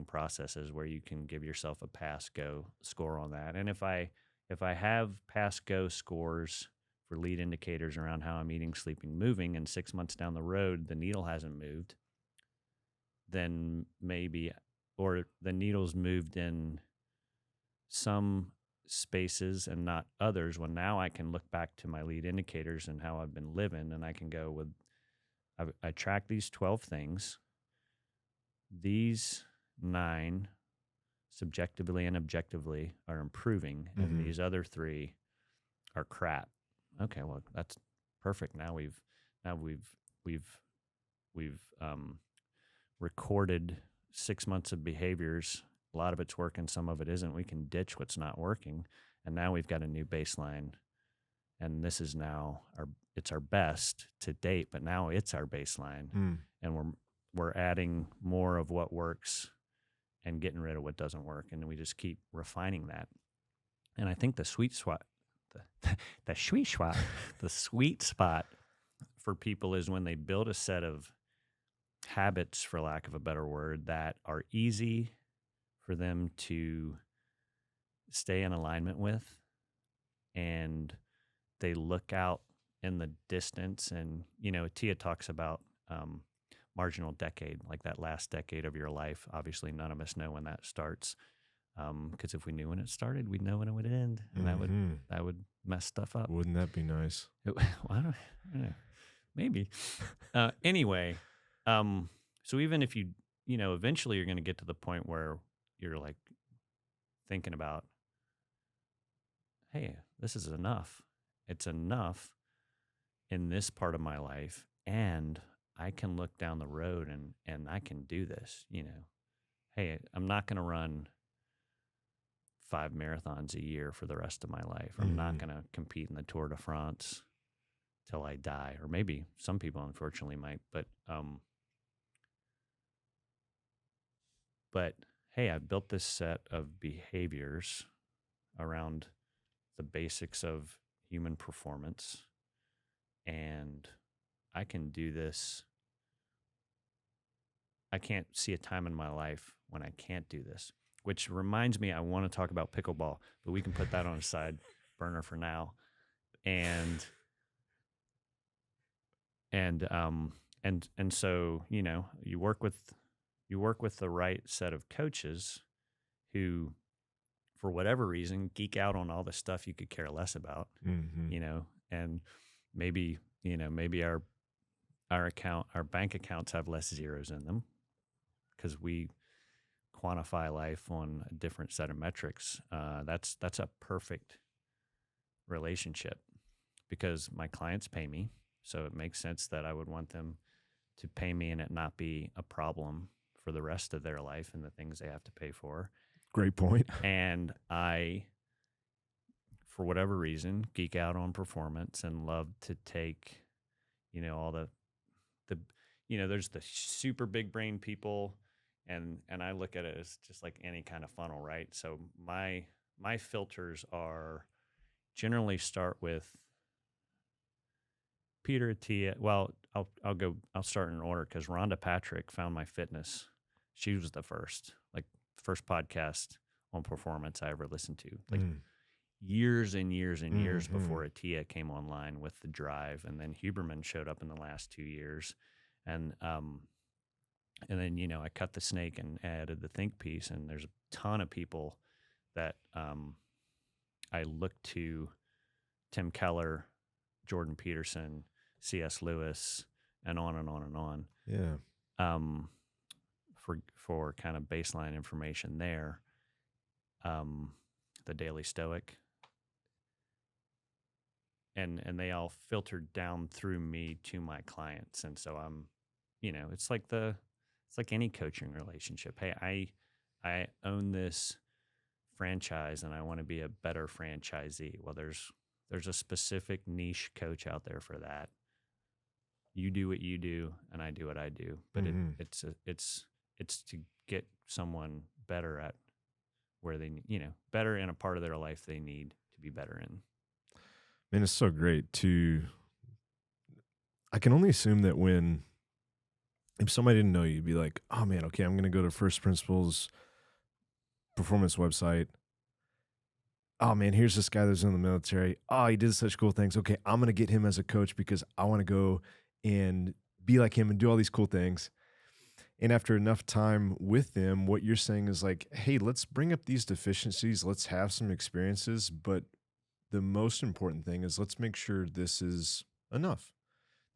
processes where you can give yourself a pass go score on that. And if I have pass go scores for lead indicators around how I'm eating, sleeping, moving, and 6 months down the road the needle hasn't moved, then maybe, or the needle's moved in some spaces and not others, when now I can look back to my lead indicators and how I've been living, and I can go with, I track these 12 things. These 9 subjectively and objectively are improving, and Mhm. these other 3 are crap. Okay, well, that's perfect. Now we've recorded 6 months of behaviors. A lot of it's working, some of it isn't. We can ditch what's not working, and now we've got a new baseline. And this is now it's our best to date, but now it's our baseline, Mm. and we're adding more of what works and getting rid of what doesn't work, and we just keep refining that. And I think the sweet spot, the sweet spot for people is when they build a set of habits, for lack of a better word, that are easy for them to stay in alignment with, and they look out in the distance. And Tia talks about marginal decade, like that last decade of your life. Obviously none of us know when that starts, because if we knew when it started, we'd know when it would end, and that would mess stuff up. Wouldn't that be nice? Well, I don't know. Maybe. Anyway, so even if eventually you're going to get to the point where you're like thinking about, hey, this is enough. It's enough in this part of my life, and I can look down the road and I can do this. Hey, I'm not going to run 5 marathons a year for the rest of my life. I'm not going to compete in the Tour de France till I die, or maybe some people unfortunately might, but hey, I've built this set of behaviors around the basics of human performance, and I can do this. I can't see a time in my life when I can't do this, which reminds me, I want to talk about pickleball, but we can put that on a side burner for now. And so, you work with the right set of coaches who, for whatever reason, geek out on all the stuff you could care less about, and maybe our bank accounts have less zeros in them because we quantify life on a different set of metrics. That's a perfect relationship, because my clients pay me, so it makes sense that I would want them to pay me and it not be a problem for the rest of their life and the things they have to pay for. Great point. And I, for whatever reason, geek out on performance and love to take, all the there's the super big brain people, and I look at it as just like any kind of funnel, right? So my filters are generally start with Peter Tia. Well, I'll start in order, because Rhonda Patrick found my fitness. She was the first podcast on performance I ever listened to, like years and years and years before Atia came online with the drive. And then Huberman showed up in the last 2 years. And then, I cut the snake and added the think piece. And there's a ton of people that I look to: Tim Keller, Jordan Peterson, C.S. Lewis, and on and on and on. Yeah. For kind of baseline information there. The Daily Stoic. And they all filtered down through me to my clients. And so I'm, it's like any coaching relationship. Hey, I own this franchise and I want to be a better franchisee. Well, there's a specific niche coach out there for that. You do what you do and I do what I do. But it's to get someone better at where they, better in a part of their life they need to be better in. Man, it's so great I can only assume that if somebody didn't know you, you'd be like, oh man, okay, I'm going to go to First Principles performance website. Oh man, here's this guy that's in the military. Oh, he did such cool things. Okay, I'm going to get him as a coach because I want to go and be like him and do all these cool things. And after enough time with them, what you're saying is like, hey, let's bring up these deficiencies, let's have some experiences, but the most important thing is let's make sure this is enough.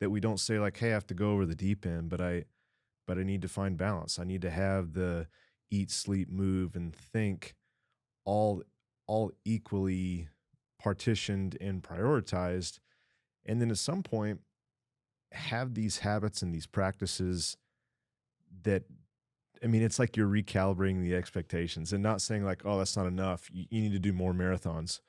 That we don't say like, hey, I have to go over the deep end, but I need to find balance. I need to have the eat, sleep, move, and think all all equally partitioned and prioritized. And then at some point, have these habits and these practices that, I mean, it's like you're recalibrating the expectations and not saying like, oh, that's not enough. You need to do more marathons.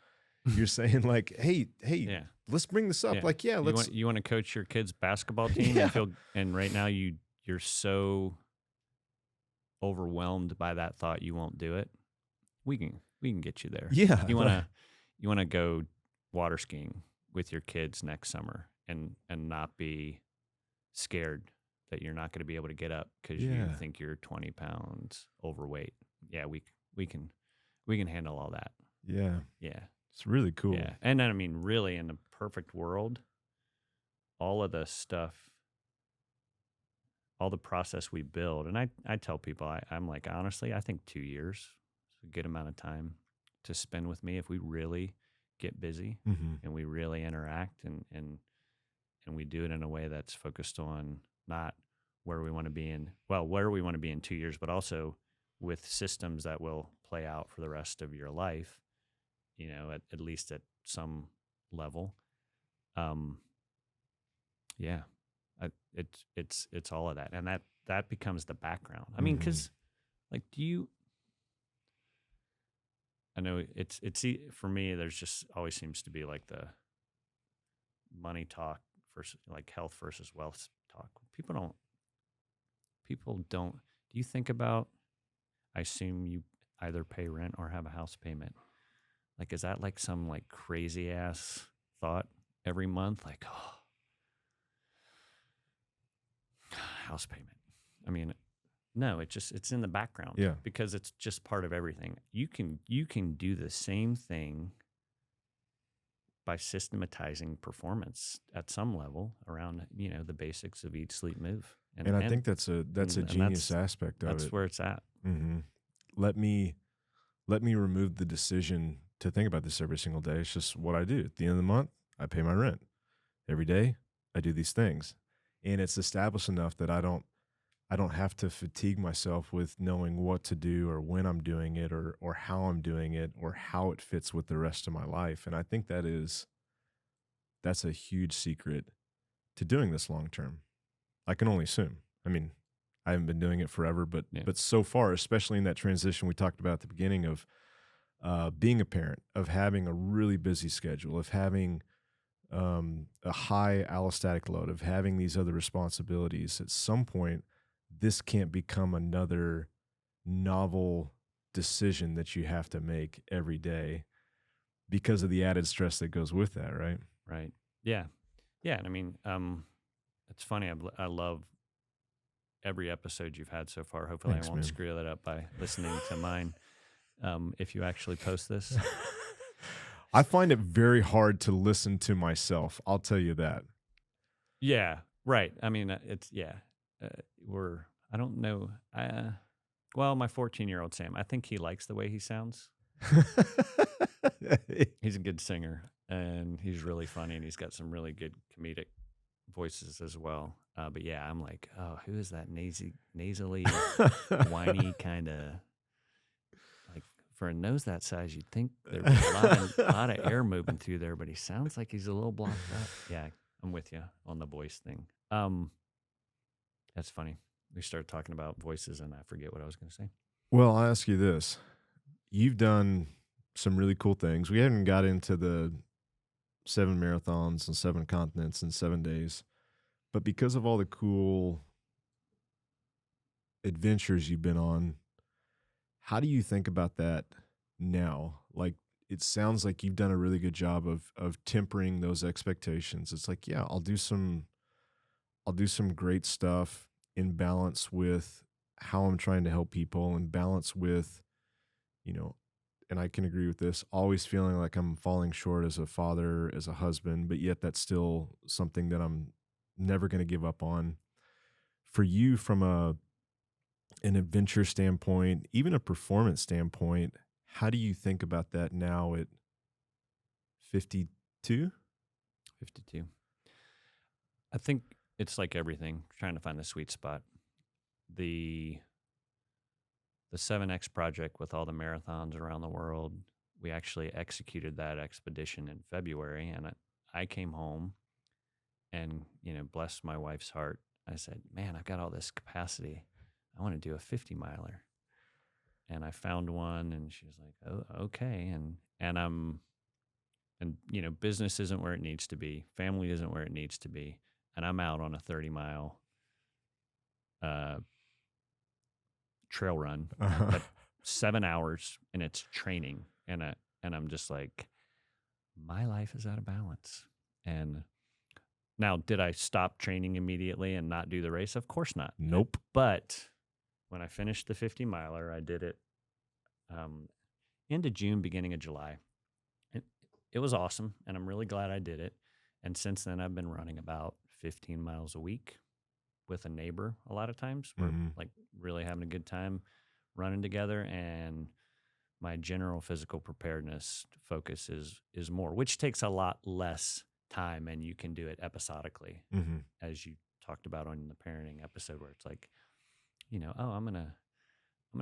You're saying like, hey, Yeah. let's bring this up. Yeah. Like, yeah, let's You want to coach your kids' basketball team yeah. and right now you're so overwhelmed by that thought you won't do it. We can get you there. Yeah. You want to go water skiing with your kids next summer and not be scared that you're not going to be able to get up because you Yeah. think you're 20 pounds overweight. Yeah, we can handle all that. Yeah. Yeah. It's really cool. Yeah. And then, I mean, really in the perfect world, all of the stuff, all the process we build. And I tell people, I'm like, honestly, I think 2 years is a good amount of time to spend with me if we really get busy Mhm. and we really interact and we do it in a way that's focused on not where we want to be in, well, where we want to be in 2 years, but also with systems that will play out for the rest of your life, at least at some level. Um, yeah, it's all of that, and that becomes the background. I mean, Mhm. because like, I know for me. There's just always seems to be like the money talk versus like health versus wealth talk. People don't. Do you think about? I assume you either pay rent or have a house payment. Like, is that like some like crazy ass thought every month? Like, oh, house payment. I mean, no, it's in the background Yeah. because it's just part of everything. You can do the same thing by systematizing performance at some level around the basics of eat, sleep, move, and And I and think that's a and genius aspect of that's it. where it's at. Mhm. Let me let me remove the decision to think about this every single day. It's just what I do. At the end of the month, I pay my rent. Every day, I do these things. And it's established enough that I don't have to fatigue myself with knowing what to do or when I'm doing it or how I'm doing it or how it fits with the rest of my life. And I think that's a huge secret to doing this long term. I can only assume. I mean, I haven't been doing it forever, but Yeah. but so far, especially in that transition we talked about at the beginning of being a parent, of having a really busy schedule, of having a high allostatic load, of having these other responsibilities. At some point, this can't become another novel decision that you have to make every day because of the added stress that goes with that, right? Right. Yeah. Yeah. And I mean, it's funny. I love every episode you've had so far. Hopefully, I Thanks, won't man. screw that up by listening to mine. If you actually post this, I find it very hard to listen to myself. I'll tell you that. yeah, right. I mean, it's yeah. Uh, I don't know. Well, my 14-year-old Sam, I think he likes the way he sounds. He's a good singer and he's really funny and he's got some really good comedic voices as well. But yeah, I'm like, oh, who is that nasally, whiny kind of like for a nose that size? You'd think there'd be a lot of air moving through there, but he sounds like he's a little blocked up. Yeah, I'm with you on the voice thing. That's funny. We started talking about voices and I forget what I was going to say. Well, I'll ask you this. You've done some really cool things. We haven't got into the 7 marathons and 7 continents in 7 days, but because of all the cool adventures you've been on, how do you think about that now? Like, it sounds like you've done a really good job of tempering those expectations. It's like, yeah, I'll do some great stuff in balance with how I'm trying to help people, in balance with, you know, and I can agree with this, always feeling like I'm falling short as a father, as a husband, but yet that's still something that I'm never going to give up on. For you, from a an adventure standpoint, even a performance standpoint, how do you think about that now at 52? 52. I think it's like everything, trying to find the sweet spot. The the 7X project with all the marathons around the world, we actually executed that expedition in February, and I came home and, bless my wife's heart. I said, "Man, I've got all this capacity. I want to do a 50 miler." And I found one, and she was like, "Oh, okay." And business isn't where it needs to be. Family isn't where it needs to be. And I'm out on a 30-mile uh, trail run, but 7 hours, and it's training. And I'm just like, my life is out of balance. And now, did I stop training immediately and not do the race? Of course not. Nope. But when I finished the 50 miler, I did it end of June, beginning of July. It, it was awesome, and I'm really glad I did it. And since then, I've been running about 15 miles a week with a neighbor a lot of times. We're like really having a good time running together, and my general physical preparedness focus is more, which takes a lot less time, and you can do it episodically, as you talked about on the parenting episode, where it's like, oh, I'm gonna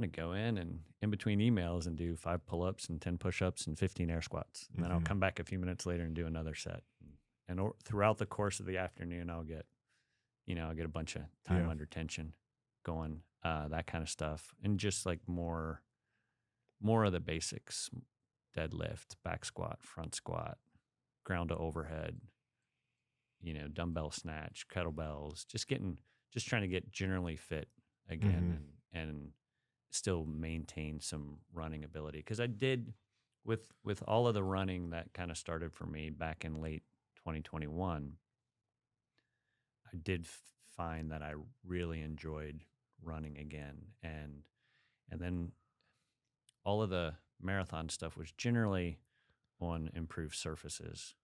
go in between emails and do 5 pull-ups and 10 push-ups and 15 air squats, and then I'll come back a few minutes later and do another set. And throughout the course of the afternoon, I'll get a bunch of time under tension going, that kind of stuff, and just like more of the basics: deadlift, back squat, front squat, ground to overhead, dumbbell snatch, kettlebells, just trying to get generally fit again, and still maintain some running ability. Because I did, with all of the running that kind of started for me back in late 2021, I did find that I really enjoyed running again, and then all of the marathon stuff was generally on improved surfaces.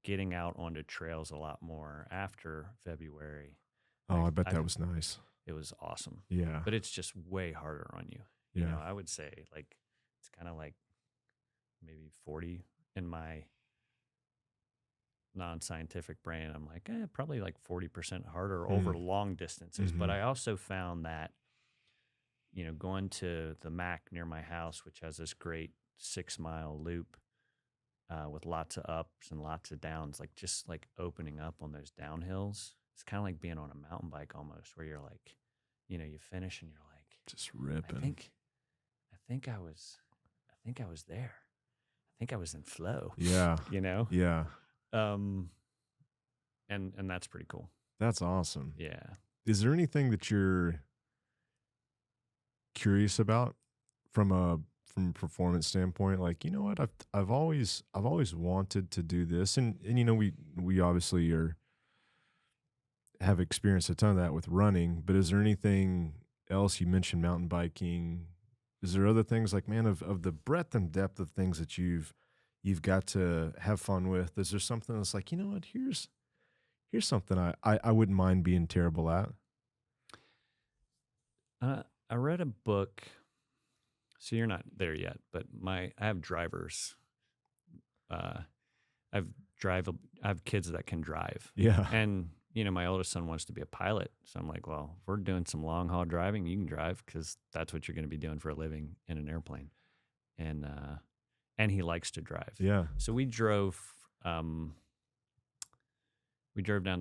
Getting out onto trails a lot more after February. Oh, I bet that was nice. It was awesome. Yeah. But it's just way harder on you. Yeah. I would say like it's kind of like maybe 40 in my non-scientific brain. I'm like, probably like 40% harder over long distances. But I also found that, going to the Mac near my house, which has this great 6-mile loop with lots of ups and lots of downs, like just like opening up on those downhills. It's kind of like being on a mountain bike almost, where you're like, you finish and you're like, just ripping. I think I was there. I think I was in flow. Yeah. Yeah. And that's pretty cool. That's awesome. Yeah. Is there anything that you're curious about from a performance standpoint? Like, you know what, I've always wanted to do this, and we obviously have experienced a ton of that with running, but is there anything else? You mentioned mountain biking. Is there other things like, man, of the breadth and depth of things that you've got to have fun with? Is there something that's like, you know what, here's something I wouldn't mind being terrible at? I read a book. So you're not there yet, but I have drivers. I have kids that can drive. Yeah. And my oldest son wants to be a pilot. So I'm like, well, if we're doing some long haul driving, you can drive, because that's what you're going to be doing for a living in an airplane. And he likes to drive. Yeah. So we drove down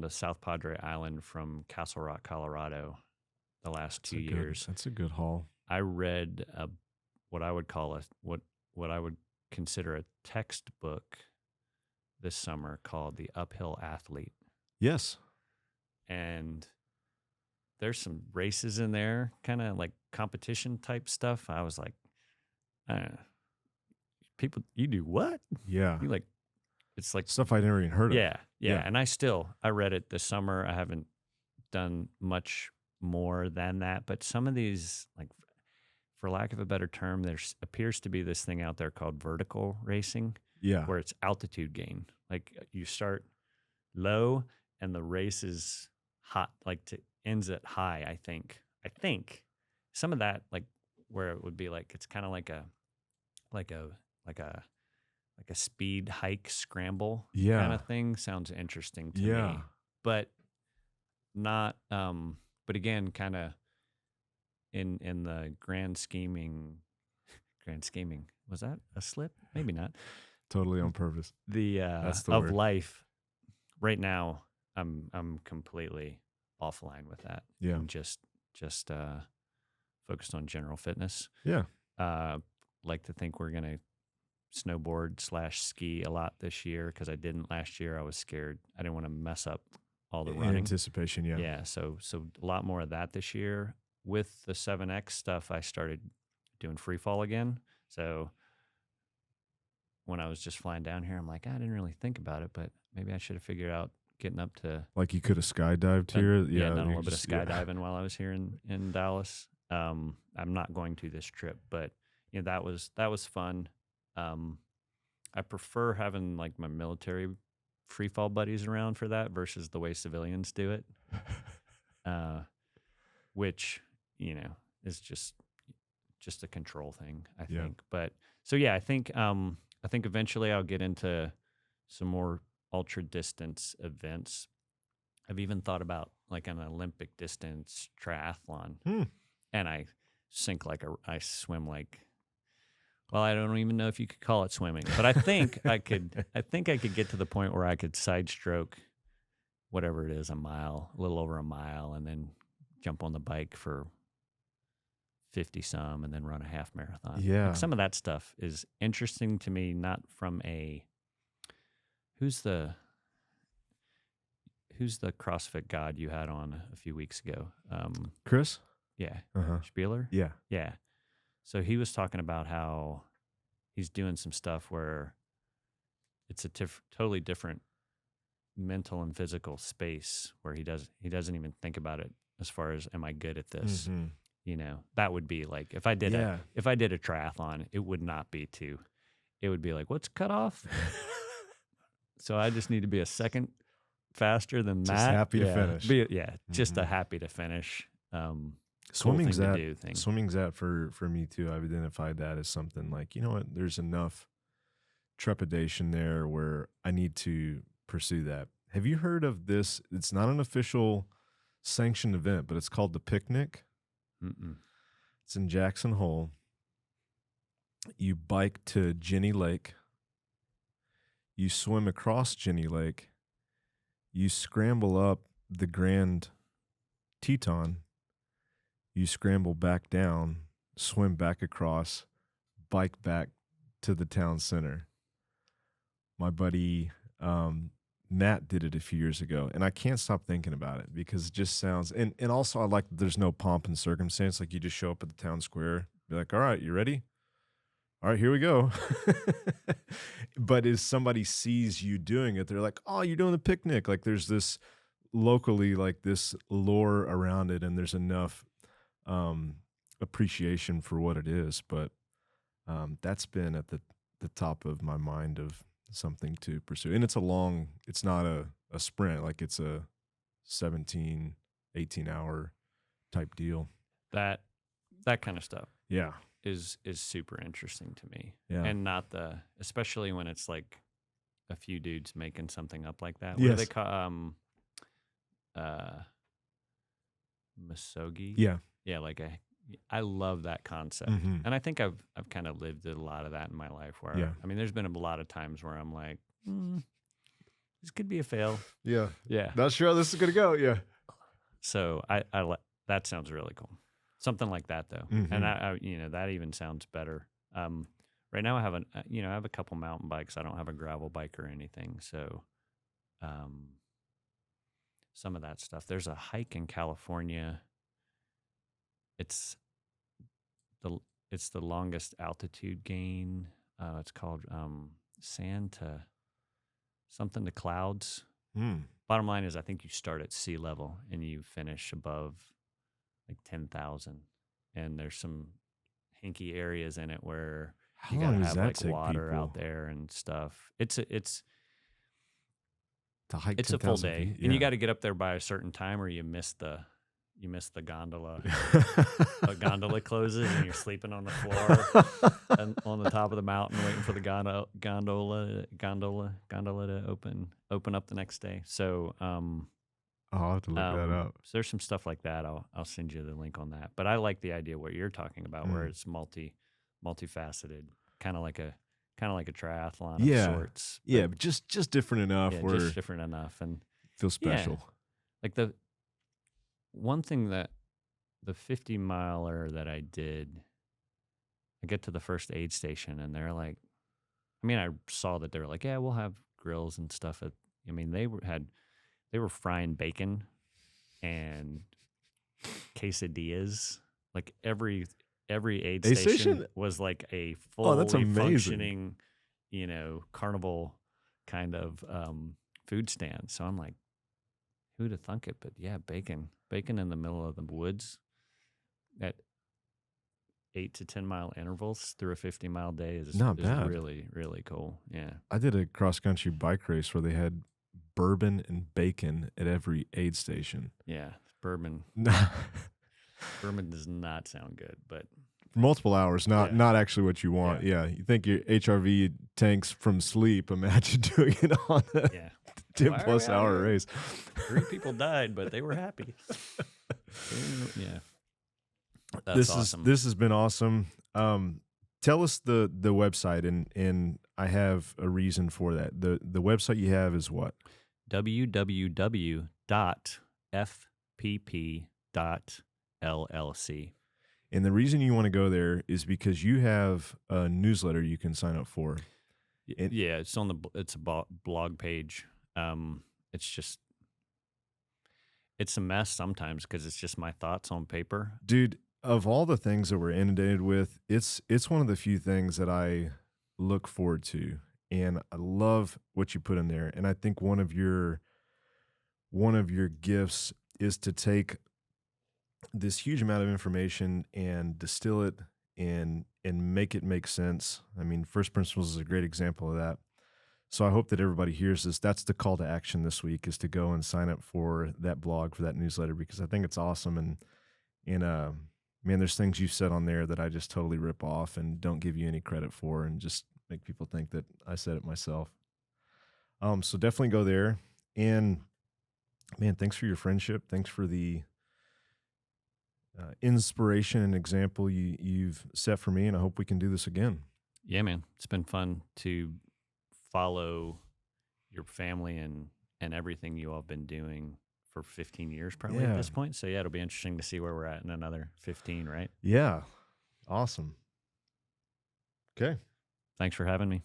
to South Padre Island from Castle Rock, Colorado, the last 2 years. That's a good haul. I read what I would call what I would consider a textbook this summer, called The Uphill Athlete. Yes. And there's some races in there, kind of like competition type stuff. I was like, people, you do what? Yeah. You like, it's like stuff I'd never even heard of. Yeah. And I read it this summer. I haven't done much more than that, but some of these, like, for lack of a better term, there appears to be this thing out there called vertical racing. Yeah. Where it's altitude gain. Like, you start low and the race is hot, ends at high, I think. I think some of that, like where it would be like it's kind of like a like a like a speed hike scramble kind Yeah. of thing sounds interesting to Yeah. me, but not but again kind of in the grand scheming, was that a slip? Maybe not. Totally on purpose. The That's the of word. life right now, I'm completely offline with that Yeah. and just focused on general fitness. Yeah. Uh, like to think we're gonna snowboard slash ski a lot this year because I didn't last year. I was scared. I didn't want to mess up all the In running. anticipation, yeah. Yeah, so a lot more of that this year. With the 7X stuff, I started doing free fall again. So when I was just flying down here, I'm like, I didn't really think about it, but maybe I should have figured out getting up to Like you could have skydived done, here. yeah, Yeah. done a You little bit of just, yeah. skydiving while I was here in Dallas. I'm not going to this trip, but that was fun. Um, I prefer having like my military free fall buddies around for that versus the way civilians do it, uh, which is just a control thing, I Yeah. think. But so yeah, I think eventually I'll get into some more ultra distance events. I've even thought about like an Olympic distance triathlon, Hmm. and I swim like, well, I don't even know if you could call it swimming, but I think I think I could get to the point where I could side stroke whatever it is, a little over a mile, and then jump on the bike for 50 some and then run a half marathon. Like Yeah. some of that stuff is interesting to me, not from who's the who's the CrossFit god you had on a few weeks ago? Chris? Yeah, Uh-huh. Spieler. Yeah. Yeah. So he was talking about how he's doing some stuff where it's a totally different mental and physical space where he doesn't even think about it as far as am I good at this? Mm-hmm. That would be like if Yeah. I did a triathlon, it would not be it would be like what's cut off? So I just need to be a second faster than Just that. happy to finish. Just a Mhm. happy to finish. Swimming's cool thing that. to do thing. Swimming's that for me too. I've identified that as something like, you know what, there's enough trepidation there where I need to pursue that. Have you heard of this? It's not an official sanctioned event, but it's called the Picnic. Mm-mm. It's in Jackson Hole. You bike to Jenny Lake. You swim across Jenny Lake. You scramble up the Grand Teton. You scramble back down, swim back across, bike back to the town center. My buddy Matt did it a few years ago, and I can't stop thinking about it because it just sounds. And also, I like that there's no pomp and circumstance. Like you just show up at the town square, be like, "All right, you ready? All right, here we go." But as somebody sees you doing it, they're like, "Oh, you're doing the picnic." Like there's this locally, like this lore around it, and there's enough appreciation for what it is. But that's been at the top of my mind of something to pursue. And it's not a sprint, like it's a 17, 18-hour type deal. That kind of stuff Yeah. is super interesting to me. Yeah. And not especially when it's like a few dudes making something up like that. What do they Yes. call Misogi? Yeah. Yeah, I love that concept. Mhm. And I think I've kind of lived a lot of that in my life where Yeah. I mean there's been a lot of times where I'm like, this could be a fail. Yeah. Yeah. Not sure how this is gonna go. Yeah. So that sounds really cool. Something like that though. Mhm. And I that even sounds better. Right now I have I have a couple mountain bikes. I don't have a gravel bike or anything. So some of that stuff. There's a hike in California. It's the longest altitude gain. It's called sand to something to clouds. Mm. Bottom line is I think you start at sea level and you finish above like 10,000. And there's some hinky areas in it where How you gotta long does have that like take water people out there and stuff. to hike It's a full 10,000 day, feet? and you Yeah. got to get up there by a certain time, or you miss the you miss the gondola. A gondola closes and you're sleeping on the floor and on the top of the mountain waiting for the gondola to open up the next day. So I'll have to look that up. so there's some stuff like that. I'll send you the link on that. But I like the idea what you're talking about, where it's multifaceted, kind of like a triathlon of Yeah. sorts. Yeah, but just different enough Yeah, where just different enough. And feel special. like the one thing that the 50 miler that I did, I get to the first aid station and they're like, I mean, I saw that they were like, yeah, we'll have grills and stuff. I mean, they were frying bacon and quesadillas. Like every aid Aid station station? was like a that's fully amazing. functioning, carnival kind of food stand. So I'm like, who'd have thunk it? But yeah, bacon in the middle of the woods at 8 to 10 mile intervals through a 50-mile day is Not bad. really, really cool. Yeah. I did a cross country bike race where they had bourbon and bacon at every aid station. Yeah. Bourbon does not sound good, but for multiple hours, not actually what you want. Yeah. You think your HRV tanks from sleep. Imagine doing it on a 10+ hour race. 3 people died, but they were happy. Yeah. That's awesome. This has been awesome. Tell us the website, and I have a reason for that. The website you have is what? www.fpp.llc. And the reason you want to go there is because you have a newsletter you can sign up for. It's on it's a blog page. It's a mess sometimes because it's just my thoughts on paper. Dude, of all the things that we're inundated with, it's one of the few things that I look forward to, and I love what you put in there. And I think one of your gifts is to take this huge amount of information and distill it and make it make sense. I mean, First Principles is a great example of that. So I hope that everybody hears this. That's the call to action this week, is to go and sign up for that blog, for that newsletter, because I think it's awesome. And man, there's things you've said on there that I just totally rip off and don't give you any credit for, and just make people think that I said it myself. So definitely go there. And man, thanks for your friendship. Thanks for the inspiration and example you've set for me, and I hope we can do this again. Yeah, man. It's been fun to follow your family and everything you all have been doing for 15 years probably at this point. So yeah, it'll be interesting to see where we're at in another 15, right? Yeah. Awesome. Okay. Thanks for having me.